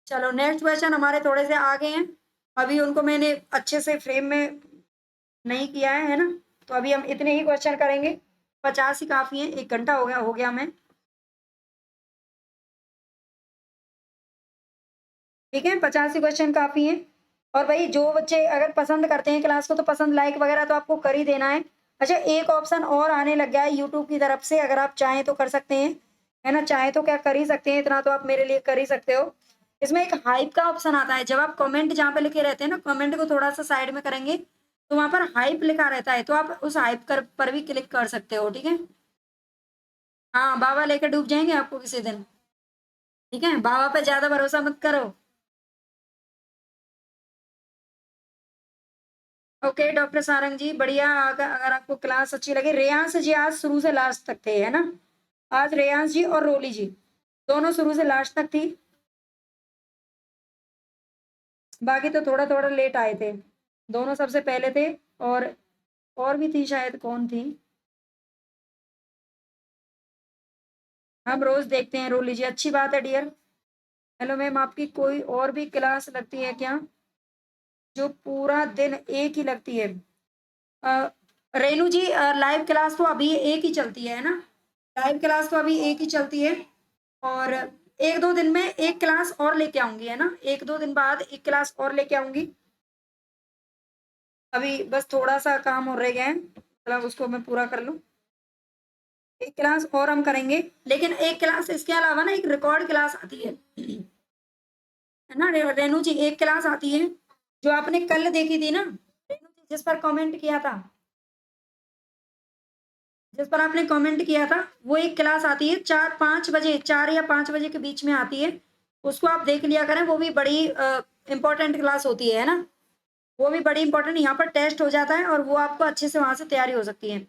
चलो नेक्स्ट क्वेश्चन हमारे थोड़े से आगे हैं, अभी उनको मैंने अच्छे से फ्रेम में नहीं किया है ना। तो अभी हम इतने ही क्वेश्चन करेंगे, 50 ही काफी है, 1 घंटा हो गया हमें, ठीक है, 50 ही क्वेश्चन काफी है। और भाई जो बच्चे अगर पसंद करते हैं क्लास को, तो पसंद लाइक वगैरह तो आपको कर ही देना है। अच्छा, एक ऑप्शन और आने लग गया है यूट्यूब की तरफ से, अगर आप चाहें तो कर सकते हैं, है ना, चाहे तो क्या कर ही सकते हैं, इतना तो आप मेरे लिए कर ही सकते हो। इसमें एक हाइप का ऑप्शन आता है, जब आप कमेंट जहाँ पे लिखे रहते हैं ना, कमेंट को थोड़ा सा साइड में करेंगे तो वहां पर हाइप लिखा रहता है, तो आप उस हाइप कर पर भी क्लिक कर सकते हो, ठीक है। हाँ, बाबा लेकर डूब जाएंगे आपको किसी दिन, ठीक है, बाबा पे ज्यादा भरोसा मत करो। ओके डॉक्टर सारंग जी, बढ़िया। अगर आपको क्लास अच्छी लगी, रेयांश जी आज शुरू से लास्ट तक थे, है ना? आज रेयांश जी और रोली जी दोनों शुरू से लास्ट तक थी। बाकी तो थोड़ा थोड़ा लेट आए थे। दोनों सबसे पहले थे। और भी थी शायद, कौन थी? हम रोज देखते हैं रोली जी, अच्छी बात है डियर। हेलो मैम, आपकी कोई और भी क्लास लगती है क्या जो पूरा दिन एक ही लगती है? अ, रेनू जी, लाइव क्लास तो अभी एक ही चलती है ना? लाइव क्लास तो अभी एक ही चलती है। और एक दो दिन में एक क्लास और लेके आऊंगी, है ना? एक दो दिन बाद एक क्लास और लेके आऊंगी। अभी बस थोड़ा सा काम और रह गया है, मतलब उसको मैं पूरा कर लूं। एक क्लास और हम करेंगे, लेकिन एक क्लास इसके अलावा ना एक रिकॉर्ड क्लास आती है ना रेनू जी? एक क्लास आती है जो आपने कल देखी थी ना रेनू जी, जिस पर कमेंट किया था, जिस पर आपने कमेंट किया था, वो एक क्लास आती है 4-5 बजे, 4 या 5 बजे के बीच में आती है। उसको आप देख लिया करें, वो भी बड़ी इंपॉर्टेंट क्लास होती है ना? वो भी बड़ी इंपॉर्टेंट, यहाँ पर टेस्ट हो जाता है और वो आपको अच्छे से वहां से तैयारी हो सकती है।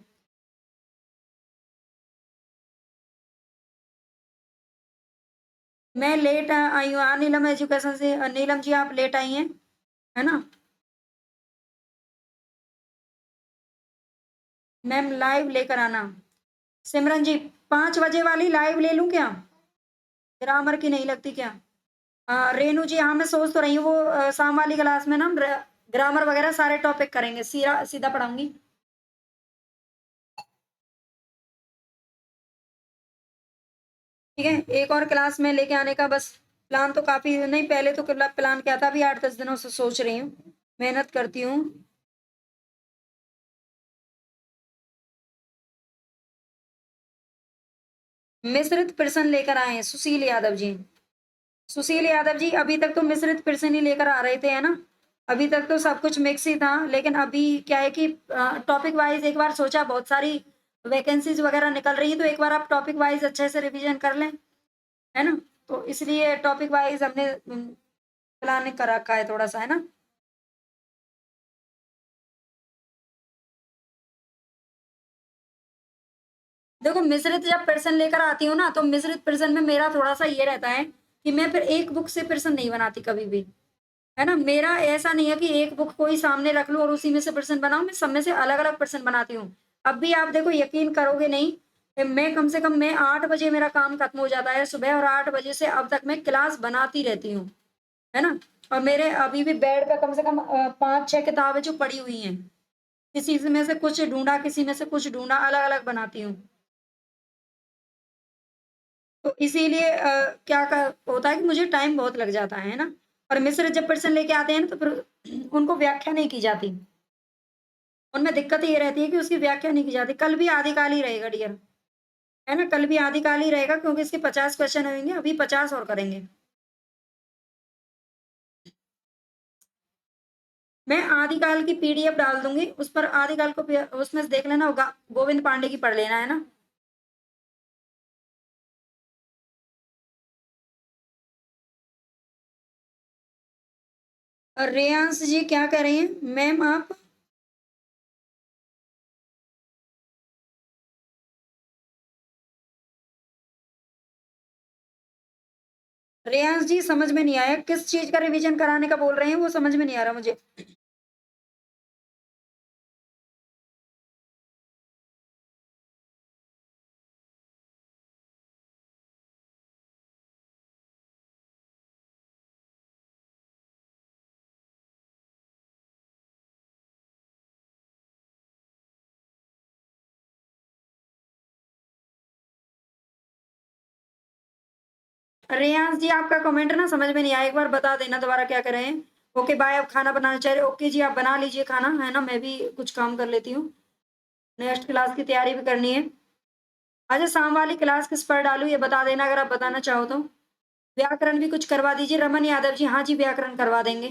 मैं लेट आई हूँ, नीलम एजुकेशन से। नीलम जी आप लेट आई हैं, है ना? मैम लाइव लेकर आना। सिमरन जी, 5 बजे वाली लाइव ले लूं क्या? ग्रामर की नहीं लगती क्या? रेनू जी, हाँ मैं सोच तो रही हूँ, वो शाम वाली क्लास में ना ग्रामर वगैरह सारे टॉपिक करेंगे, सीधा सीधा पढ़ाऊंगी। ठीक है, एक और क्लास में लेके आने का बस प्लान तो काफी नहीं, पहले तो प्लान क्या था, अभी 8-10 दिनों से सोच रही हूँ, मेहनत करती हूँ। मिश्रित प्रश्न लेकर आए हैं सुशील यादव जी। सुशील यादव जी, अभी तक तो मिश्रित प्रश्न ही लेकर आ रहे थे, है ना? अभी तक तो सब कुछ मिक्स ही था, लेकिन अभी क्या है कि टॉपिक वाइज एक बार सोचा, बहुत सारी वैकेंसीज वगैरह निकल रही है, तो एक बार आप टॉपिक वाइज अच्छे से रिवीजन कर लें, है ना? तो इसलिए टॉपिक वाइज हमने प्लान कर रखा है थोड़ा सा, है ना? देखो, मिश्रित जब प्रश्न लेकर आती हूँ ना, तो मिश्रित प्रश्न में मेरा थोड़ा सा ये रहता है कि मैं फिर एक बुक से प्रश्न नहीं बनाती कभी भी, है ना? मेरा ऐसा नहीं है कि एक बुक को ही सामने रख लूं और उसी में से प्रश्न बनाऊं, मैं सब में से अलग अलग प्रश्न बनाती हूँ। अब भी आप देखो, यकीन करोगे नहीं, मैं कम से कम मैं 8 बजे मेरा काम खत्म हो जाता है सुबह, और 8 बजे से अब तक मैं क्लास बनाती रहती हूँ, है ना? और मेरे अभी भी बेड पे कम से कम 5-6 किताबें जो पड़ी हुई हैं, किसी में से कुछ ढूंढा, किसी में से कुछ ढूंढा, अलग अलग बनाती हूँ। तो इसीलिए होता है कि मुझे टाइम बहुत लग जाता है ना? और मिस्र जब पर्सन लेके आते हैं ना, तो फिर उनको व्याख्या नहीं की जाती। उनमें दिक्कत ये रहती है कि उसकी व्याख्या नहीं की जाती। कल भी आदिकाल ही रहेगा डियर, है ना? कल भी आदिकाल ही रहेगा, क्योंकि इसके 50 क्वेश्चन होंगे, अभी 50 और करेंगे। मैं आदिकाल की पीडीएफ डाल दूंगी, उस पर आदिकाल को उसमें से देख लेना होगा, गोविंद पांडे की पढ़ लेना, है ना? और रेयांश जी क्या कर रहे हैं मैम आप? रेयांश जी, समझ में नहीं आया, किस चीज का रिवीजन कराने का बोल रहे हैं, वो समझ में नहीं आ रहा मुझे। रेयांश जी, आपका कमेंट ना समझ में नहीं आया, एक बार बता देना दोबारा क्या कर रहे हैं। ओके बाय, आप खाना बनाना चाह रहे हो? ओके जी, आप बना लीजिए खाना, है ना? मैं भी कुछ काम कर लेती हूँ, नेक्स्ट क्लास की तैयारी भी करनी है। अच्छा, शाम वाली क्लास किस पर डालूं, ये बता देना अगर आप बताना चाहो तो। व्याकरण भी कुछ करवा दीजिए रमन यादव जी। हाँ जी, व्याकरण करवा देंगे,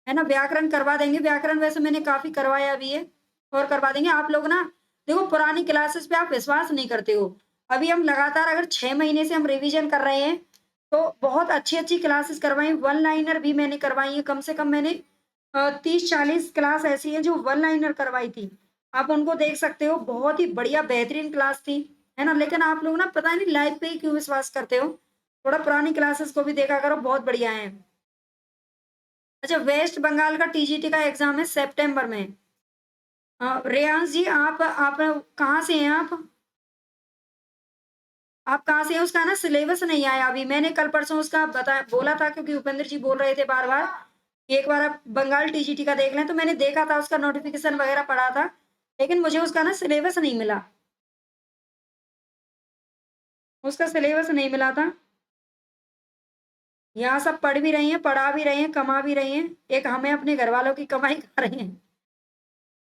है ना? व्याकरण करवा देंगे, व्याकरण वैसे मैंने काफी करवाया भी है, और करवा देंगे। आप लोग ना देखो, पुरानी क्लासेस पे आप विश्वास नहीं करते हो। अभी हम लगातार अगर 6 महीने से हम रिवीजन कर रहे हैं, तो बहुत अच्छी अच्छी क्लासेस करवाई, वन लाइनर भी मैंने करवाई है, कम से कम मैंने 30-40 क्लास ऐसी हैं जो वन लाइनर करवाई थी। आप उनको देख सकते हो, बहुत ही बढ़िया बेहतरीन क्लास थी, है ना? लेकिन आप लोग ना पता नहीं लाइव पे ही क्यों विश्वास करते हो? थोड़ा पुरानी क्लासेस को भी देखा करो, बहुत बढ़िया हैं। अच्छा, वेस्ट बंगाल का टीजीटी का एग्ज़ाम है सितंबर में। रेयांश जी, आप कहाँ से हैं आप? आप कहाँ से हैं? उसका ना सिलेबस नहीं आया अभी। मैंने कल परसों उसका बोला था, क्योंकि उपेंद्र जी बोल रहे थे बार-बार कि एक बार आप बंगाल टीजीटी का देख लें, तो मैंने देखा था, उसका नोटिफ़िकेशन वगैरह पढ़ा था, लेकिन मुझे उसका ना सिलेबस नहीं मिला। उसका सिलेबस नहीं मिला था। यहाँ सब पढ़ भी रही हैं, पढ़ा भी रही हैं, कमा भी रही हैं। एक हमें अपने घरवालों की कमाई खा रही हैं।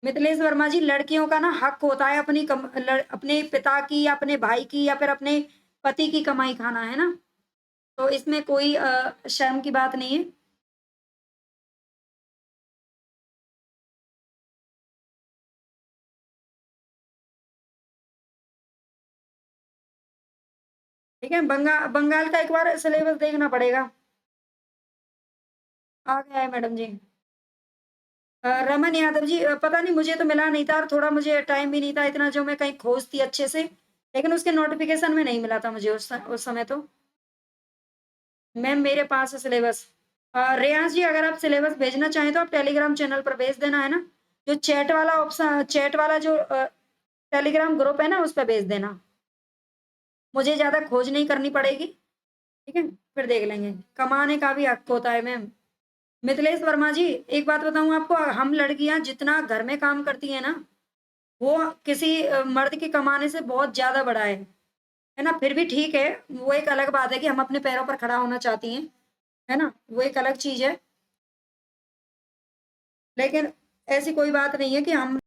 मिथिलेश वर्मा जी, लड़कियों का ना हक होता है अपने पिता की या अपने भाई की या फिर अपने पति की कमाई खाना, है ना? तो इसमें कोई शर्म की बात नहीं है। ठीक है, बंगाल का एक बार सिलेबस देखना पड़ेगा। आ गया है मैडम जी। रमन यादव जी, पता नहीं, मुझे तो मिला नहीं था और थोड़ा मुझे टाइम भी नहीं था इतना जो मैं कहीं खोजती अच्छे से, लेकिन उसके नोटिफ़िकेशन में नहीं मिला था मुझे उस समय तो। मैम, मेरे पास है सिलेबस। रेयांश जी, अगर आप सिलेबस भेजना चाहें तो आप टेलीग्राम चैनल पर भेज देना, है ना? जो चैट वाला जो टेलीग्राम ग्रुप है ना, उस पे भेज देना। मुझे ज़्यादा खोज नहीं करनी पड़ेगी, ठीक है? फिर देख लेंगे। कमाने का भी हक होता है मैम। मिथिलेश वर्मा जी, एक बात बताऊँ आपको, हम लड़कियाँ जितना घर में काम करती हैं ना, वो किसी मर्द के कमाने से बहुत ज़्यादा बड़ा है ना? फिर भी ठीक है, वो एक अलग बात है कि हम अपने पैरों पर खड़ा होना चाहती हैं, है ना? वो एक अलग चीज़ है। लेकिन ऐसी कोई बात नहीं है कि हम